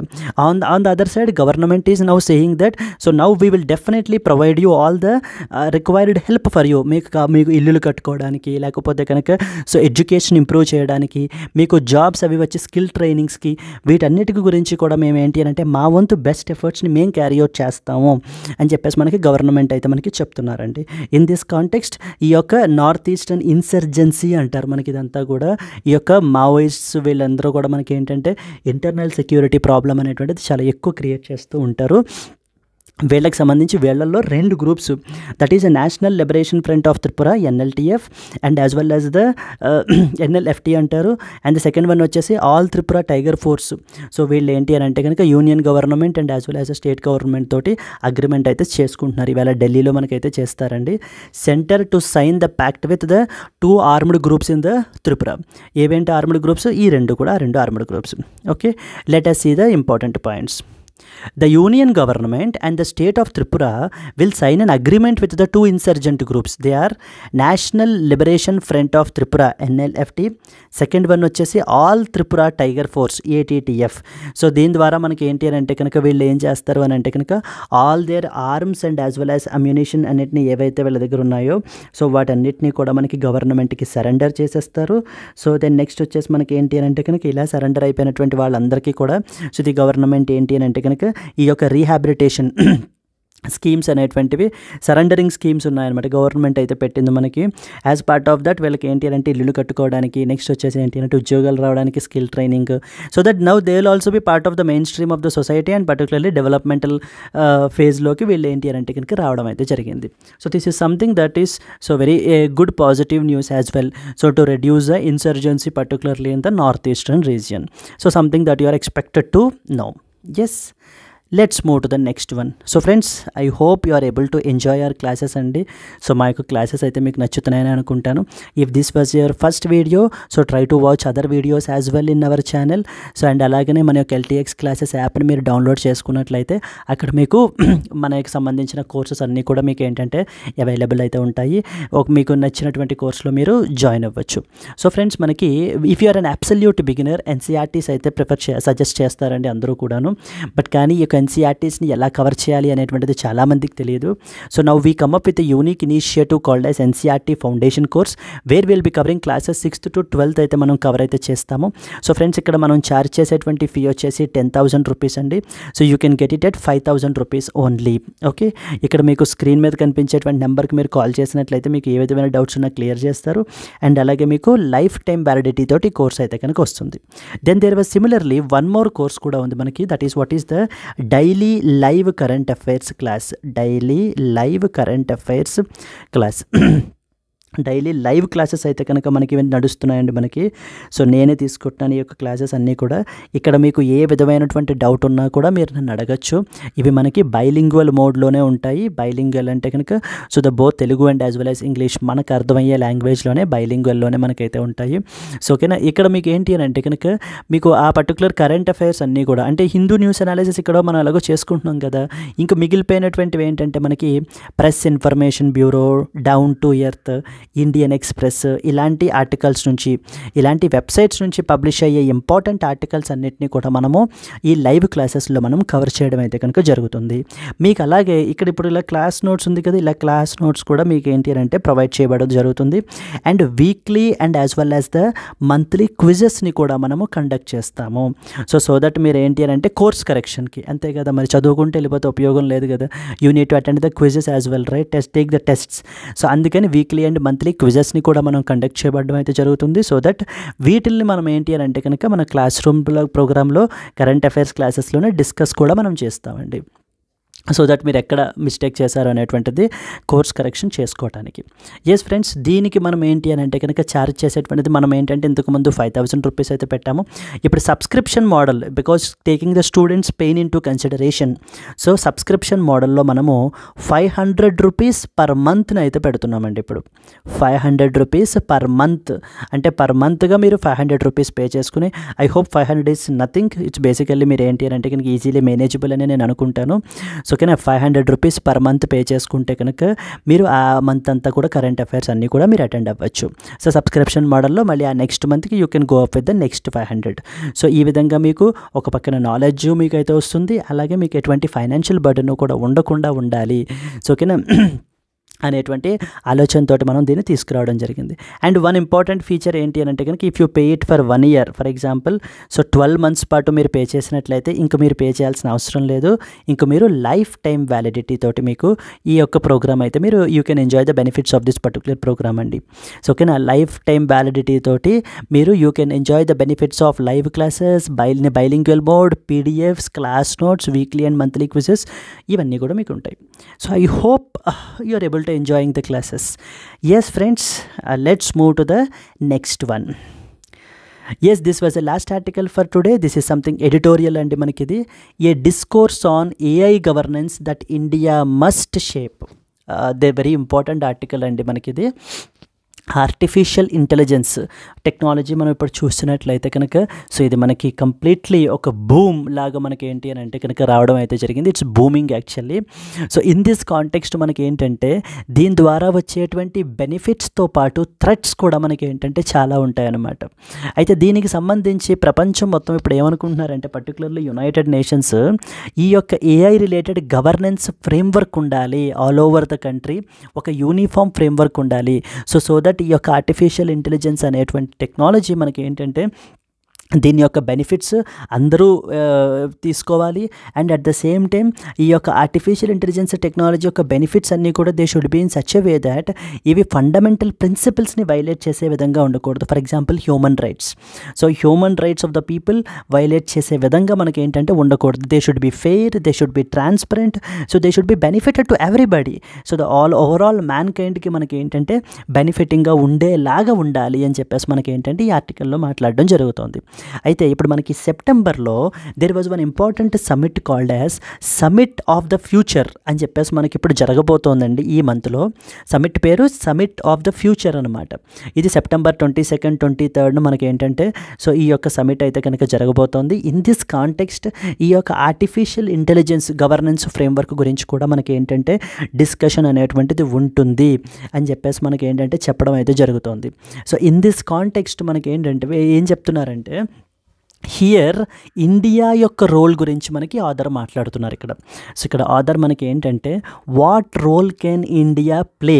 On the other side government is now saying that so now we will definitely provide you all the required help for you. మీకు ఇల్లులు కట్టుకోవడానికి, లేకపోతే కనుక సో ఎడ్యుకేషన్ ఇంప్రూవ్ చేయడానికి, మీకు జాబ్స్ అవి వచ్చి స్కిల్ ట్రైనింగ్స్కి, వీటన్నిటికి గురించి కూడా మేము ఏంటి అని అంటే మా వంతు బెస్ట్ ఎఫర్ట్స్ని మేము క్యారీ అవుట్ చేస్తాము అని చెప్పేసి మనకి గవర్నమెంట్ అయితే మనకి చెప్తున్నారండి. ఇన్ దిస్ కాంటెక్స్ట్ ఈ యొక్క నార్త్ ఈస్టర్న్ ఇన్సర్జెన్సీ అంటారు మనకి ఇదంతా కూడా. ఈ యొక్క మావోయిస్ట్స్ వీళ్ళందరూ కూడా మనకి ఏంటంటే ఇంటర్నల్ సెక్యూరిటీ ప్రాబ్లం అనేటువంటిది చాలా ఎక్కువ క్రియేట్ చేస్తూ ఉంటారు. వీళ్ళకి సంబంధించి వీళ్ళల్లో 2 groups, that is National Liberation Front of Tripura NLTF and as well as the NLFT అంటారు. అండ్ ద సెకండ్ వన్ వచ్చేసి All Tripura Tiger Force. So వీళ్ళు ఏంటి అని అంటే కనుక union government and as well as state government తోటి అగ్రిమెంట్ అయితే చేసుకుంటున్నారు. ఇవాళ ఢిల్లీలో మనకైతే చేస్తారండి. Centre to sign the pact with the 2 armed groups in the Tripura. ఏవేంటి ఆర్మ్డ్ గ్రూప్స్? ఈ 2 కూడా 2 armed groups. Okay, let us see the important points. The union government and the state of Tripura will sign an agreement with the 2 insurgent groups. They are National Liberation Front of Tripura NLFT, second one వచ్చేసి All Tripura Tiger force ATTF. So దీని ద్వారా మనకి ఏంటి అని అంటే కనుక వీళ్ళు ఏం చేస్తారు అని అంటే కనుక all their arms and as well as ammunition అన్నిటిని ఏవైతే వీళ్ళ దగ్గర ఉన్నాయో సో వాటన్నిటిని కూడా మనకి గవర్నమెంట్కి సరెండర్ చేసేస్తారు. సో దెన్ నెక్స్ట్ వచ్చేసి మనకి ఏంటి అని అంటే కనుక ఇలా సరెండర్ అయిపోయినటువంటి వాళ్ళందరికీ కూడా సో ది గవర్నమెంట్ ఏంటి అని అంటే కనుక ఈ యొక్క రీహాబిలిటేషన్ స్కీమ్స్ అనేటువంటివి సరెండరింగ్ స్కీమ్స్ ఉన్నాయన్నమాట. గవర్నమెంట్ అయితే పెట్టింది మనకి. యాజ్ పార్ట్ ఆఫ్ దట్ వీళ్ళకి ఏంటి అంటే ఇల్లు కట్టుకోవడానికి, నెక్స్ట్ వచ్చేసి ఏంటి అంటే ఉద్యోగాలు రావడానికి skill training, so that now they will also be part of the mainstream of the society and particularly developmental ఫేజ్లోకి వీళ్ళు ఏంటి అంటే కనుక రావడం అయితే జరిగింది. So this is something that is so very good positive news as well. So to reduce the insurgency particularly in the north eastern region. So something that you are expected to know. Yes, let's move to the next one. So friends, I hope you are able to enjoy our classes అండి. So మా యొక్క classes అయితే మీకు నచ్చుతున్నాయని అనుకుంటాను. If this was your first video so try to watch other videos as well in our channel. So and అలాగనే మన యొక్క LTX క్లాసెస్ యాప్ని మీరు డౌన్లోడ్ చేసుకున్నట్లయితే అక్కడ మీకు మనకి సంబంధించిన కోర్సెస్ అన్నీ కూడా మీకు ఏంటంటే అవైలబుల్ అయితే ఉంటాయి. మీకు నచ్చినటువంటి కోర్సులో మీరు జాయిన్ అవ్వచ్చు. సో ఫ్రెండ్స్, మనకి if you are an absolute beginner NCERTs అయితే సజెస్ట్ చేస్తారండి అందరూ కూడాను. బట్ కానీ ఈ యొక్క NCERTsని ఎలా కవర్ చేయాలి అనేటువంటిది చాలామందికి తెలియదు. So now we come up with unique initiative called as NCERT foundation course where will be covering classes 6th to 12th అయితే మనం కవర్ అయితే చేస్తాము. సో ఫ్రెండ్స్, ఇక్కడ మనం ఛార్జ్ చేసేటువంటి ఫీ వచ్చేసి 10,000 రూపీస్ అండి. So you can get it at 5,000 rupees only. Okay, ఇక్కడ మీకు స్క్రీన్ మీద కనిపించేటువంటి నెంబర్కి మీరు కాల్ చేసినట్లయితే మీకు ఏ విధమైన డౌట్స్ ఉన్నా క్లియర్ చేస్తారు. అండ్ అలాగే మీకు లైఫ్ టైం వ్యాలిడిటీ తోటి కోర్స్ అయితే కనుక వస్తుంది. Then there was similarly one more course కూడా ఉంది మనకి. That is what is the daily live current affairs class. Daily live current affairs class. Daily live classes అయితే కనుక మనకి నడుస్తున్నాయండి మనకి. సో నేనే తీసుకుంటున్నాను ఈ యొక్క క్లాసెస్ అన్నీ కూడా. ఇక్కడ మీకు ఏ విధమైనటువంటి డౌట్ ఉన్నా కూడా మీరు నన్ను అడగచ్చు. ఇవి మనకి బైలింగ్వల్ మోడ్లోనే ఉంటాయి. బైలింగ్వల్ అంటే కనుక so the both Telugu and as well as English మనకు అర్థమయ్యే లాంగ్వేజ్లోనే బైలింగ్వల్లోనే మనకైతే ఉంటాయి. సో ఓకేనా, ఇక్కడ మీకు ఏంటి అని అంటే కనుక మీకు ఆ పర్టికులర్ కరెంట్ అఫైర్స్ అన్నీ కూడా అంటే హిందూ న్యూస్ అనాలిసిస్ ఇక్కడ మనం ఎలాగో చేసుకుంటున్నాం కదా. ఇంకా మిగిలిపోయినటువంటివి ఏంటంటే మనకి press information bureau, down to earth, Indian express ఇలాంటి ఆర్టికల్స్ నుంచి, ఇలాంటి వెబ్సైట్స్ నుంచి పబ్లిష్ అయ్యే ఇంపార్టెంట్ ఆర్టికల్స్ అన్నిటినీ కూడా మనము ఈ లైవ్ క్లాసెస్లో మనం కవర్ చేయడం అయితే కనుక జరుగుతుంది. మీకు అలాగే ఇక్కడ ఇప్పుడు ఇలా క్లాస్ నోట్స్ ఉంది కదా, ఇలా క్లాస్ నోట్స్ కూడా మీకు ఏంటి అంటే ప్రొవైడ్ చేయబడడం జరుగుతుంది. And weekly and as well as the monthly క్విజెస్ని కూడా మనము కండక్ట్ చేస్తాము. సో దట్ మీరు ఏంటి అంటే కోర్స్ కరెక్షన్కి, అంతే కదా, మరి చదువుకుంటే వెళ్ళిపోతే ఉపయోగం లేదు కదా. You need to attend the quizzes as well, right, take the tests. So అందుకని వీక్లీ అండ్ మంత్లీ క్విజెస్ని కూడా మనం కండక్ట్ చేయబడడం అయితే జరుగుతుంది. సో దట్ వీటిల్ని మనం ఏంటి అని అంటే కనుక మన క్లాస్ రూమ్ ప్రోగ్రాంలో కరెంట్ అఫైర్స్ క్లాసెస్లోనే డిస్కస్ కూడా మనం చేస్తామండి. సో దట్ మీరు ఎక్కడ మిస్టేక్ చేశారు అనేటువంటిది కోర్స్ కరెక్షన్ చేసుకోవడానికి. ఎస్ ఫ్రెండ్స్, దీనికి మనం ఏంటి అని అంటే కనుక ఛార్జ్ చేసేటువంటిది మనం ఏంటంటే ఇంతకుముందు 5,000 రూపీస్ అయితే పెట్టాము. ఇప్పుడు subscription model, because taking the students pain in to consideration, so subscription మోడల్లో మనము 500 రూపీస్ పర్ మంత్ని అయితే పెడుతున్నామండి. ఇప్పుడు 500 రూపీస్ పర్ మంత్ అంటే పర్ మంత్గా మీరు 500 రూపీస్ పే చేసుకుని, I hope 500 is nothing, it's basically మీరు ఏంటి అని అంటే కనుక ఈజీలీ మేనేజబుల్ అని నేను అనుకుంటాను. సో ఓకేనా, 500 రూపీస్ పర్ మంత్ పే చేసుకుంటే కనుక మీరు ఆ మంత్ అంతా కూడా కరెంట్ అఫైర్స్ అన్నీ కూడా మీరు అటెండ్ అవ్వచ్చు. సో సబ్స్క్రిప్షన్ మోడల్లో మళ్ళీ ఆ నెక్స్ట్ మంత్కి you can go up with the next 500. So ఈ విధంగా మీకు ఒక పక్కన నాలెడ్జ్ మీకు అయితే వస్తుంది, అలాగే మీకు ఎటువంటి ఫైనాన్షియల్ బర్డెన్ కూడా ఉండకుండా ఉండాలి. సో ఓకేనా, అనేటువంటి ఆలోచనతోటి మనం దీన్ని తీసుకురావడం జరిగింది. అండ్ వన్ ఇంపార్టెంట్ ఫీచర్ ఏంటి అని అంటే కనుక if you pay it for 1 year for example, so 12 months పాటు మీరు పే చేసినట్లయితే ఇంక మీరు పే చేయాల్సిన అవసరం లేదు. ఇంక మీరు లైఫ్ టైం వ్యాలిడిటీ తోటి మీకు ఈ యొక్క ప్రోగ్రామ్ అయితే మీరు you can enjoy the benefits of this particular programme అండి. సో ఓకేనా, లైఫ్ టైం వ్యాలిడిటీ తోటి మీరు you can enjoy the benefits of live classes, bilingual mode, PDFs, class notes, weekly and monthly quizzes, ఇవన్నీ కూడా మీకు ఉంటాయి. So I hope you are able to enjoying the classes. Yes friends, let's move to the next one. Yes, this was the last article for today. This is something editorial and manakidi a discourse on AI governance that India must shape. The very important article and manakidi artificial intelligence technology మనం ఇప్పుడు చూస్తున్నట్లయితే కనుక so ఇది మనకి completely ఒక boom లాగా మనకి ఏంటి అని అంటే కనుక రావడం అయితే జరిగింది. It's booming actually. So in this context మనకి ఏంటంటే దీని ద్వారా వచ్చేటువంటి బెనిఫిట్స్తో పాటు థ్రెట్స్ కూడా మనకి ఏంటంటే చాలా ఉంటాయన్నమాట. అయితే దీనికి సంబంధించి ప్రపంచం మొత్తం ఇప్పుడు ఏమనుకుంటున్నారంటే పర్టికులర్లీ యునైటెడ్ నేషన్స్ ఈ యొక్క ఏఐ రిలేటెడ్ గవర్నెన్స్ ఫ్రేమ్వర్క్ ఉండాలి ఆల్ ఓవర్ ద కంట్రీ, ఒక యూనిఫామ్ ఫ్రేమ్వర్క్ ఉండాలి. సో దట్ ఈ యొక్క ఆర్టిఫిషియల్ ఇంటెలిజెన్స్ అనేటువంటి టెక్నాలజీ మనకి ఏంటంటే దీని యొక్క బెనిఫిట్స్ అందరూ తీసుకోవాలి. And at the same time ఈ యొక్క ఆర్టిఫిషియల్ ఇంటెలిజెన్స్ టెక్నాలజీ యొక్క బెనిఫిట్స్ అన్నీ కూడా they should be in such a way that ఇవి ఫండమెంటల్ ప్రిన్సిపల్స్ని వైలేట్ చేసే విధంగా ఉండకూడదు. For example human rights. So human rights of the people violate చేసే విధంగా మనకి ఏంటంటే ఉండకూడదు. They should be fair, they should be transparent, so they should be benefited to everybody. So the overall మ్యాన్ కైండ్కి మనకి ఏంటంటే బెనిఫిటింగ్గా ఉండేలాగా ఉండాలి అని చెప్పేసి మనకి ఏంటంటే ఈ ఆర్టికల్లో మాట్లాడడం జరుగుతుంది. అయితే ఇప్పుడు మనకి సెప్టెంబర్లో there was one important summit called as summit of the future అని చెప్పేసి మనకి ఇప్పుడు జరగబోతోందండి. ఈ మంత్లో సమిట్ పేరు సమిట్ ఆఫ్ ద ఫ్యూచర్ అనమాట. ఇది సెప్టెంబర్ 22nd, 23rd మనకి ఏంటంటే సో ఈ యొక్క సమిట్ అయితే కనుక జరగబోతోంది. ఇన్ దిస్ కాంటెక్స్ట్ ఈ యొక్క ఆర్టిఫిషియల్ ఇంటెలిజెన్స్ గవర్నెన్స్ ఫ్రేమ్వర్క్ గురించి కూడా మనకి ఏంటంటే డిస్కషన్ అనేటువంటిది ఉంటుంది అని చెప్పేసి మనకి ఏంటంటే చెప్పడం అయితే జరుగుతుంది. సో ఇన్ దిస్ కాంటెక్స్ట్ మనకి ఏంటంటే ఏం చెప్తున్నారంటే హియర్ ఇండియా యొక్క రోల్ గురించి మనకి ఆథర్ మాట్లాడుతున్నారు ఇక్కడ. సో ఇక్కడ ఆథర్ మనకి ఏంటంటే what role can India play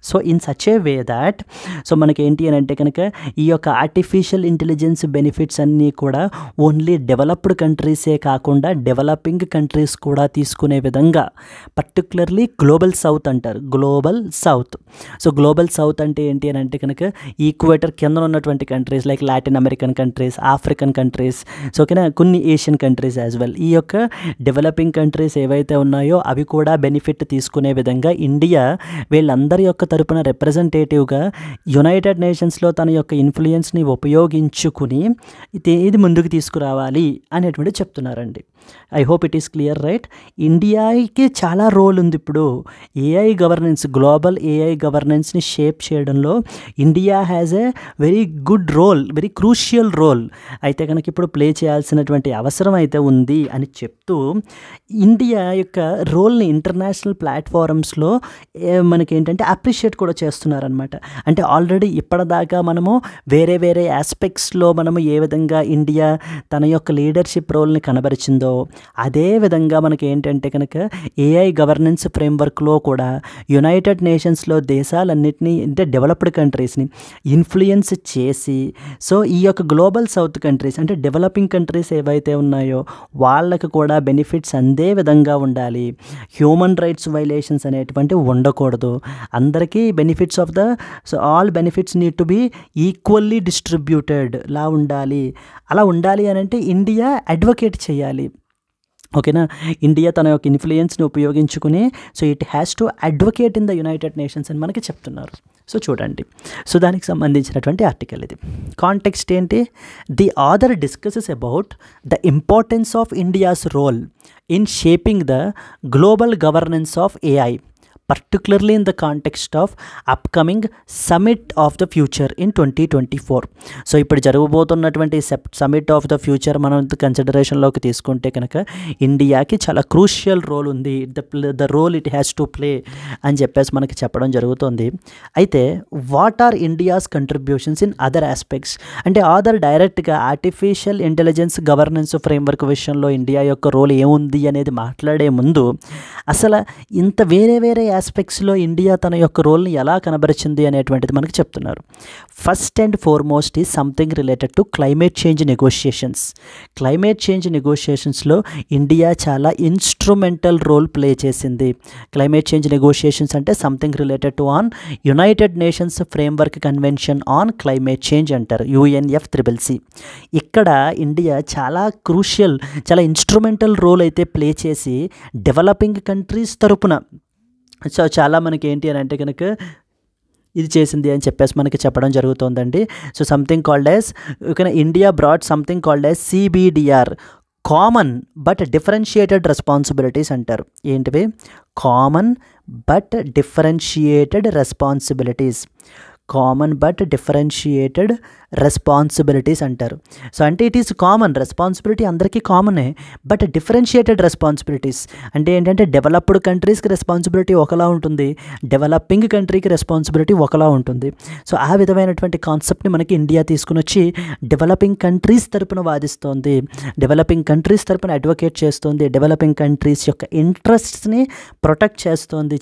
so in such a way that so మనకి ఏంటి అని అంటే కనుక ఈ యొక్క ఆర్టిఫిషియల్ ఇంటెలిజెన్స్ బెనిఫిట్స్ అన్నీ కూడా ఓన్లీ డెవలప్డ్ కంట్రీసే కాకుండా డెవలపింగ్ కంట్రీస్ కూడా తీసుకునే విధంగా పర్టికులర్లీ గ్లోబల్ సౌత్ అంటారు. Global south. So global south అంటే ఏంటి అని అంటే కనుక ఈక్వేటర్ కింద ఉన్నటువంటి countries like Latin American countries, African countries, so ఓకేనా కొన్ని ఏషియన్ కంట్రీస్ యాజ్ వెల్. ఈ యొక్క డెవలపింగ్ కంట్రీస్ ఏవైతే ఉన్నాయో అవి కూడా బెనిఫిట్ తీసుకునే విధంగా ఇండియా వీళ్ళందరి యొక్క తరపున రిప్రజెంటేటివ్గా యునైటెడ్ నేషన్స్లో తన యొక్క ఇన్ఫ్లుయెన్స్ని ఉపయోగించుకుని ఇది ముందుకు తీసుకురావాలి అనేటువంటి చెప్తున్నారండి. I hope it is clear right. ఇండియాకి చాలా రోల్ ఉంది ఇప్పుడు ఏఐ గవర్నెన్స్, గ్లోబల్ ఏఐ గవర్నెన్స్ని షేప్ చేయడంలో India has a very good role, very crucial role అయితే కనుక ఇప్పుడు ప్లే చేయాల్సినటువంటి అవసరం అయితే ఉంది అని చెప్తూ ఇండియా యొక్క రోల్ని ఇంటర్నేషనల్ ప్లాట్ఫారమ్స్లో మనకి ఏంటంటే అప్రిషియేట్ కూడా చేస్తున్నారనమాట. అంటే ఆల్రెడీ ఇప్పటిదాకా మనము వేరే వేరే ఆస్పెక్ట్స్లో మనము ఏ విధంగా ఇండియా తన యొక్క లీడర్షిప్ రోల్ని కనబరిచిందో అదే విధంగా మనకి ఏంటంటే కనుక ఏఐ గవర్నెన్స్ ఫ్రేమ్వర్క్లో కూడా యునైటెడ్ నేషన్స్లో దేశాలన్నింటినీ అంటే డెవలప్డ్ కంట్రీస్ని ఇన్ఫ్లుయెన్స్ చేసి సో ఈ యొక్క గ్లోబల్ సౌత్ కంట్రీస్ అంటే డెవలపింగ్ కంట్రీస్ ఏవైతే ఉన్నాయో వాళ్ళకు కూడా బెనిఫిట్స్ అందే విధంగా ఉండాలి. హ్యూమన్ రైట్స్ వైలేషన్స్ అనేటువంటి ఉండకూడదు. అందరికీ benefits of the so all benefits need to be equally distributed లా ఉండాలి. అలా ఉండాలి అని అంటే ఇండియా అడ్వకేట్ చేయాలి. ఓకేనా, ఇండియా తన యొక్క ఇన్ఫ్లుయెన్స్ని ఉపయోగించుకుని so it has to advocate in the United nations అని మనకి చెప్తున్నారు. సో చూడండి, సో దానికి సంబంధించినటువంటి ఆర్టికల్ ఇది. కాంటెక్స్ట్ ఏంటి? The author discusses about the importance of India's role in shaping the global governance of AI, particularly in the context of upcoming summit of the future in 2024. So ఇప్పుడు జరగబోతున్నటువంటి summit of the future మనం కన్సిడరేషన్లోకి తీసుకుంటే కనుక ఇండియాకి చాలా crucial role ఉంది. The role it has to play అని చెప్పేసి మనకి చెప్పడం జరుగుతుంది. అయితే what are India's contributions in other aspects అంటే ఆదర్ డైరెక్ట్గా ఆర్టిఫిషియల్ ఇంటెలిజెన్స్ గవర్నెన్స్ ఫ్రేమ్వర్క్ విషయంలో ఇండియా యొక్క రోల్ ఏముంది అనేది మాట్లాడే ముందు అసలు ఇంత వేరే వేరే ఆస్పెక్ట్స్లో ఇండియా తన యొక్క రోల్ని ఎలా కనబరిచింది అనేటువంటిది మనకు చెప్తున్నారు. First and foremost is something related to climate change negotiations. Climate change నెగోషియేషన్స్లో ఇండియా చాలా ఇన్స్ట్రుమెంటల్ రోల్ ప్లే చేసింది. క్లైమేట్ చేంజ్ నెగోషియేషన్స్ అంటే something related to on United Nations Framework Convention on Climate Change అంటారు, UNFCCC. ఇక్కడ India చాలా crucial, చాలా instrumental role అయితే play చేసి డెవలపింగ్ కంట్రీస్ తరపున సో చాలా మనకి ఏంటి అని అంటే కనుక ఇది చేసింది అని చెప్పేసి మనకి చెప్పడం జరుగుతుందండి. So something called as India broad something called as CBDR, common but differentiated responsibilities అంటారు. ఏంటివి? Common but differentiated responsibilities. Common but differentiated responsibilities అంటారు. సో అంటే ఇట్ ఈస్ కామన్, రెస్పాన్సిబిలిటీ అందరికీ కామనే, బట్ డిఫరెన్షియేటెడ్ రెస్పాన్సిబిలిటీస్ అంటే ఏంటంటే డెవలప్డ్ కంట్రీస్కి responsibility ఒకలా ఉంటుంది, డెవలపింగ్ కంట్రీకి రెస్పాన్సిబిలిటీ ఒకలా ఉంటుంది. సో ఆ విధమైనటువంటి కాన్సెప్ట్ని మనకి ఇండియా తీసుకుని వచ్చి డెవలపింగ్ కంట్రీస్ తరపున వాదిస్తోంది, డెవలపింగ్ కంట్రీస్ తరపున అడ్వకేట్ చేస్తోంది, డెవలపింగ్ కంట్రీస్ యొక్క ఇంట్రెస్ట్స్ని ప్రొటెక్ట్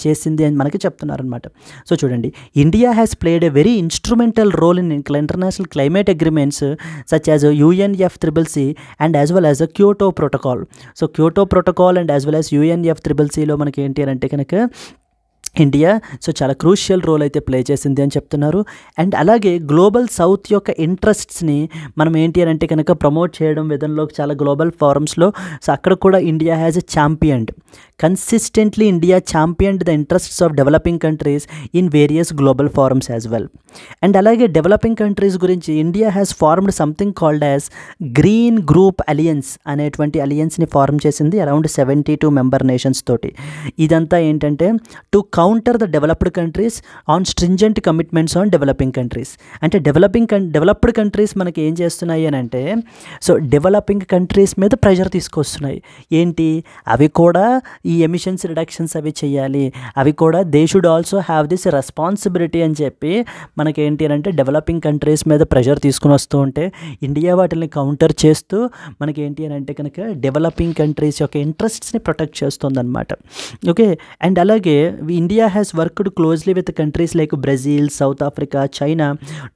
చేసింది అని మనకి చెప్తున్నారనమాట. సో చూడండి, India has played a very instrumental role in international climate agreements such as UNFCCC and as well as the Kyoto Protocol. So Kyoto Protocol and as well as UNFCCC లో మనకి ఏంటి అని అంటే కనుక ఇండియా సో చాలా crucial role అయితే play చేసింది అని చెప్తున్నారు. అండ్ అలాగే గ్లోబల్ సౌత్ యొక్క ఇంట్రెస్ట్స్ని మనం ఏంటి అని అంటే కనుక ప్రమోట్ చేయడం విధంలో చాలా గ్లోబల్ ఫోరమ్స్లో సో అక్కడ కూడా India has a championed consistently. India championed the interests of developing countries in various global forums as well. And అలాగే డెవలపింగ్ కంట్రీస్ గురించి India has formed something called as green group alliance అనేటువంటి అలియన్స్ని form చేసింది around 72 member nations తోటి. ఇదంతా ఏంటంటే to counter the developed countries on stringent commitments on developing countries. అంటే developed countries మనకి ఏం చేస్తున్నాయి అని అంటే సో డెవలపింగ్ కంట్రీస్ మీద ప్రెషర్ తీసుకొస్తున్నాయి. ఏంటి? అవి కూడా ఈ ఎమిషన్స్ రిడక్షన్స్ అవి చేయాలి, అవి కూడా they should also have this responsibility అని చెప్పి మనకి ఏంటి అని అంటే డెవలపింగ్ కంట్రీస్ మీద ప్రెషర్ తీసుకుని వస్తూ ఉంటే ఇండియా వాటిని కౌంటర్ చేస్తూ మనకి ఏంటి అని అంటే కనుక డెవలపింగ్ కంట్రీస్ యొక్క ఇంట్రెస్ట్స్ని ప్రొటెక్ట్ చేస్తుందన్నమాట. ఓకే. అండ్ అలాగే India has worked closely with countries like Brazil, South Africa, China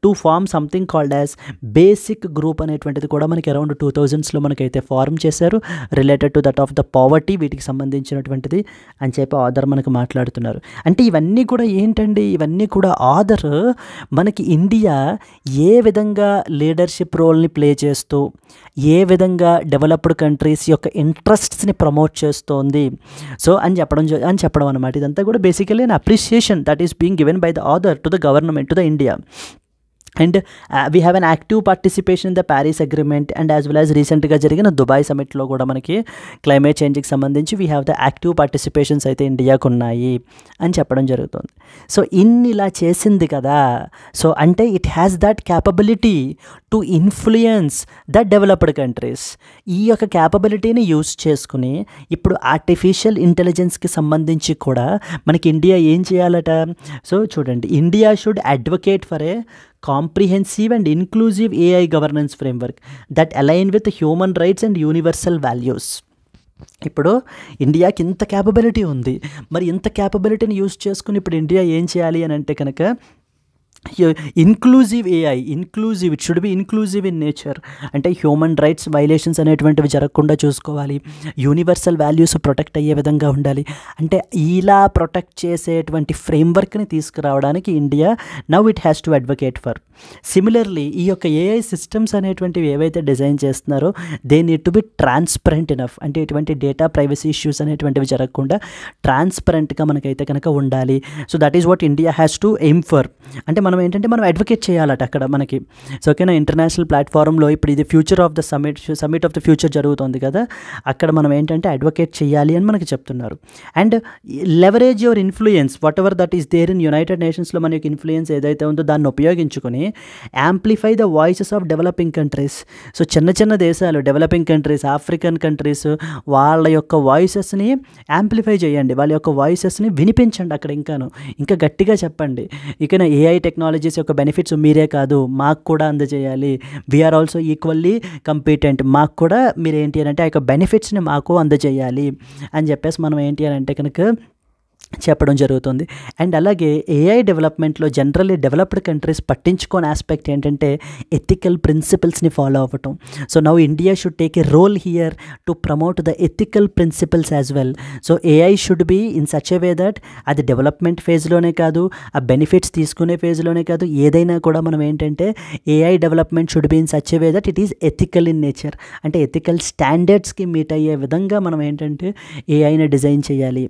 to form something called as BASIC group అనేటువంటిది కూడా మనకి అరౌండ్ 2000స్లో మనకైతే ఫార్మ్ చేశారు related to that of the poverty, వీటికి సంబంధించినటువంటిది అని చెప్పి ఆథర్ మనకు మాట్లాడుతున్నారు. అంటే ఇవన్నీ కూడా ఏంటండి? ఇవన్నీ కూడా ఆథర్ మనకి ఇండియా ఏ విధంగా లీడర్షిప్ రోల్ని ప్లే చేస్తూ ఏ విధంగా డెవలప్డ్ కంట్రీస్ యొక్క ఇంట్రెస్ట్స్ని ప్రమోట్ చేస్తోంది సో అని చెప్పడం అనమాట. ఇదంతా కూడా basically an appreciation that is being given by the author to the government, to the India. And we have an active participation in the Paris Agreement and as well as రీసెంట్గా జరిగిన Dubai సమిట్లో కూడా మనకి climate చేంజ్కి సంబంధించి we have the active participations అయితే ఇండియాకు ఉన్నాయి అని చెప్పడం జరుగుతుంది. సో ఇలా చేసింది కదా, సో అంటే it has that capability to influence the developed countries. ఈ యొక్క క్యాపబిలిటీని యూజ్ చేసుకుని ఇప్పుడు ఆర్టిఫిషియల్ ఇంటెలిజెన్స్కి సంబంధించి కూడా మనకి ఇండియా ఏం చేయాలట? సో చూడండి, India should advocate for a comprehensive and inclusive AI governance framework that align with human rights and universal values. ఇప్పుడు ఇండియాకి ఇంత క్యాపబిలిటీ ఉంది, మరి ఇంత క్యాపబిలిటీని యూజ్ చేసుకుని ఇప్పుడు ఇండియా ఏం చేయాలి అని అంటే కనుక inclusive AI, it should B inclusive in nature. అంటే హ్యూమన్ రైట్స్ వైలేషన్స్ అనేటువంటివి జరగకుండా చూసుకోవాలి, యూనివర్సల్ వాల్యూస్ ప్రొటెక్ట్ అయ్యే విధంగా ఉండాలి. అంటే ఇలా ప్రొటెక్ట్ చేసేటువంటి ఫ్రేమ్వర్క్ని తీసుకురావడానికి India now it has to advocate for. Similarly ఈ యొక్క AI సిస్టమ్స్ అనేటువంటివి ఏవైతే డిజైన్ చేస్తున్నారో they need to be transparent enough. అంటే ఎటువంటి డేటా ప్రైవసీ ఇష్యూస్ అనేటువంటివి జరగకుండా ట్రాన్స్పరెంట్గా మనకైతే కనుక ఉండాలి. So that is what India has to aim for. అంటే మనం ఏంటంటే మనం అడ్వకేట్ చేయాలట అక్కడ మనకి. సో ఓకేనా, ఇంటర్నేషనల్ ప్లాట్ఫారంలో ఇప్పుడు ఇది future of the summit of the future జరుగుతుంది కదా, అక్కడ మనం ఏంటంటే అడ్వకేట్ చేయాలి అని మనకి చెప్తున్నారు. And leverage your influence whatever that is there in United నేషన్స్లో మన యొక్క ఇన్ఫ్లుయెన్స్ ఏదైతే ఉందో దాన్ని ఉపయోగించుకొని amplify the voices of developing countries. So చిన్న దేశాలు, డెవలపింగ్ కంట్రీస్, ఆఫ్రికన్ కంట్రీస్, వాళ్ళ యొక్క వాయిసెస్ని యాంప్లిఫై చేయండి, వాళ్ళ యొక్క వాయిసెస్ని వినిపించండి అక్కడ, ఇంకా గట్టిగా చెప్పండి. ఇక AI టెక్నాలజీస్ యొక్క బెనిఫిట్స్ మీరే కాదు మాకు కూడా అందజేయాలి, వీఆర్ ఆల్సో ఈక్వల్లీ కంపీటెంట్, మాకు కూడా మీరు ఏంటి అని అంటే ఆ యొక్క బెనిఫిట్స్ని మాకు అందజేయాలి అని చెప్పేసి మనం ఏంటి అని అంటే కనుక చెప్పడం జరుగుతుంది. అండ్ అలాగే ఏఐ డెవలప్మెంట్లో జనరల్లీ డెవలప్డ్ కంట్రీస్ పట్టించుకోని ఆస్పెక్ట్ ఏంటంటే ఎథికల్ ప్రిన్సిపల్స్ని ఫాలో అవ్వటం. So now India should take a role here to promote the ethical principles as well. So AI should be in such a way that అది development ఫేజ్లోనే కాదు, ఆ benefits తీసుకునే ఫేజ్లోనే కాదు, ఏదైనా కూడా మనం ఏంటంటే AI development should be in such a way that it is ethical in nature. అంటే ఎథికల్ స్టాండర్డ్స్కి మీట్ అయ్యే విధంగా మనం ఏంటంటే ఏఐని డిజైన్ చేయాలి.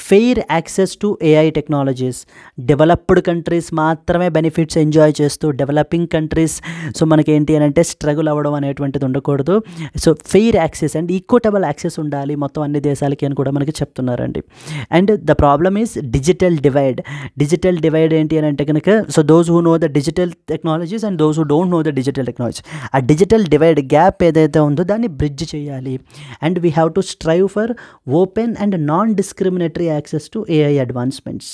Fair access to AI technologies, developed countries మాత్రమే బెనిఫిట్స్ ఎంజాయ్ చేస్తూ డెవలపింగ్ కంట్రీస్ సో మనకి ఏంటి అని అంటే స్ట్రగుల్ అవ్వడం అనేటువంటిది ఉండకూడదు. So fair access and equitable access ఉండాలి మొత్తం అన్ని దేశాలకి అని కూడా మనకి చెప్తున్నారండి. And the problem is digital divide. Digital divide ఏంటి అని అంటే కనుక so those who know the digital technologies and those who don't know the digital technology, ఆ డిజిటల్ డివైడ్ గ్యాప్ ఏదైతే ఉందో దాన్ని బ్రిడ్జ్ చేయాలి. And we have to strive for open and non discriminatory access to AI advancements.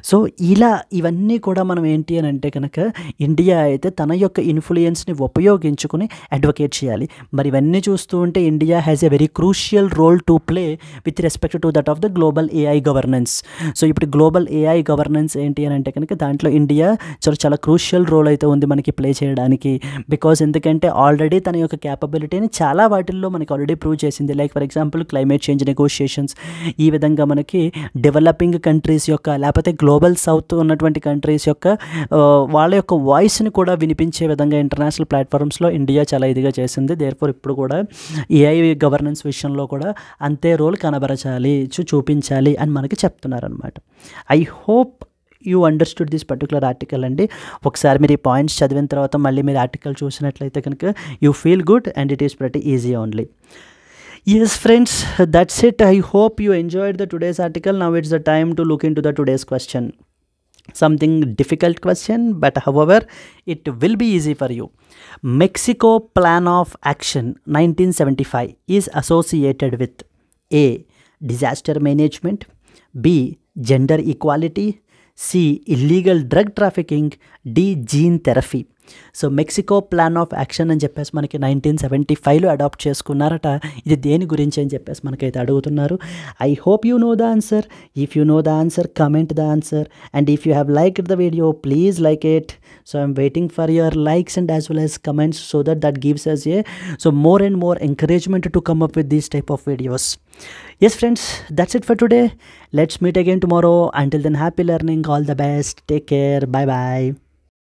So ఇలా ఇవన్నీ కూడా మనం ఏంటి అని అంటే కనుక ఇండియా అయితే తన యొక్క ఇన్ఫ్లుయెన్స్ని ఉపయోగించుకుని అడ్వకేట్ చేయాలి. మరి ఇవన్నీ చూస్తూ ఉంటే India has a very crucial role to play with respect to that of the global AI governance. So ఇప్పుడు గ్లోబల్ ఏఐ గవర్నెన్స్ ఏంటి అని అంటే కనుక దాంట్లో ఇండియా చాలా క్రూషియల్ రోల్ అయితే ఉంది మనకి ప్లే చేయడానికి. బికాజ్ ఎందుకంటే ఆల్రెడీ తన యొక్క క్యాపబిలిటీని చాలా వాటిల్లో మనకి ఆల్రెడీ ప్రూవ్ చేసింది. Like for example climate change negotiations, ఈ విధంగా మనకి డెవలపింగ్ కంట్రీస్ యొక్క లేకపోతే గ్లోబల్ సౌత్ ఉన్నటువంటి కంట్రీస్ యొక్క వాళ్ళ యొక్క వాయిస్ని కూడా వినిపించే విధంగా ఇంటర్నేషనల్ ప్లాట్ఫామ్స్లో ఇండియా చాలా ఇదిగా చేసింది. దేర్ఫోర్ ఇప్పుడు కూడా ఏఐ గవర్నెన్స్ విషయంలో కూడా అంతే రోల్ కనబరచాలి, చూపించాలి అని మనకి చెప్తున్నారనమాట. I hope you understood this particular article అండి. ఒకసారి మీరు ఈ పాయింట్స్ చదివిన తర్వాత మళ్ళీ మీరు ఆర్టికల్ చూసినట్లయితే కనుక you feel good and it is pretty easy only. Yes friends, that's it. I hope you enjoyed the today's article. Now it's the time to look into the today's question. Something difficult question, but however it will be easy for you. Mexico Plan of Action 1975 is associated with A. Disaster management, B. Gender equality, C. Illegal drug trafficking, D. Gene therapy. So Mexico plan of action అని చెప్పేసి మనకి 1975లో adapt చేసుకున్నారట. ఇది దేని గురించి అని చెప్పేసి మనకైతే అడుగుతున్నారు. I hope you know the answer. If you know the answer, comment the answer. And if you have liked the video, please like it. So I'm waiting for your likes and as well as comments so that gives us more and more encouragement to come up with these type of videos. Yes friends, that's it for today. Let's meet again tomorrow. Until then, happy learning. All the best. Take care. Bye bye.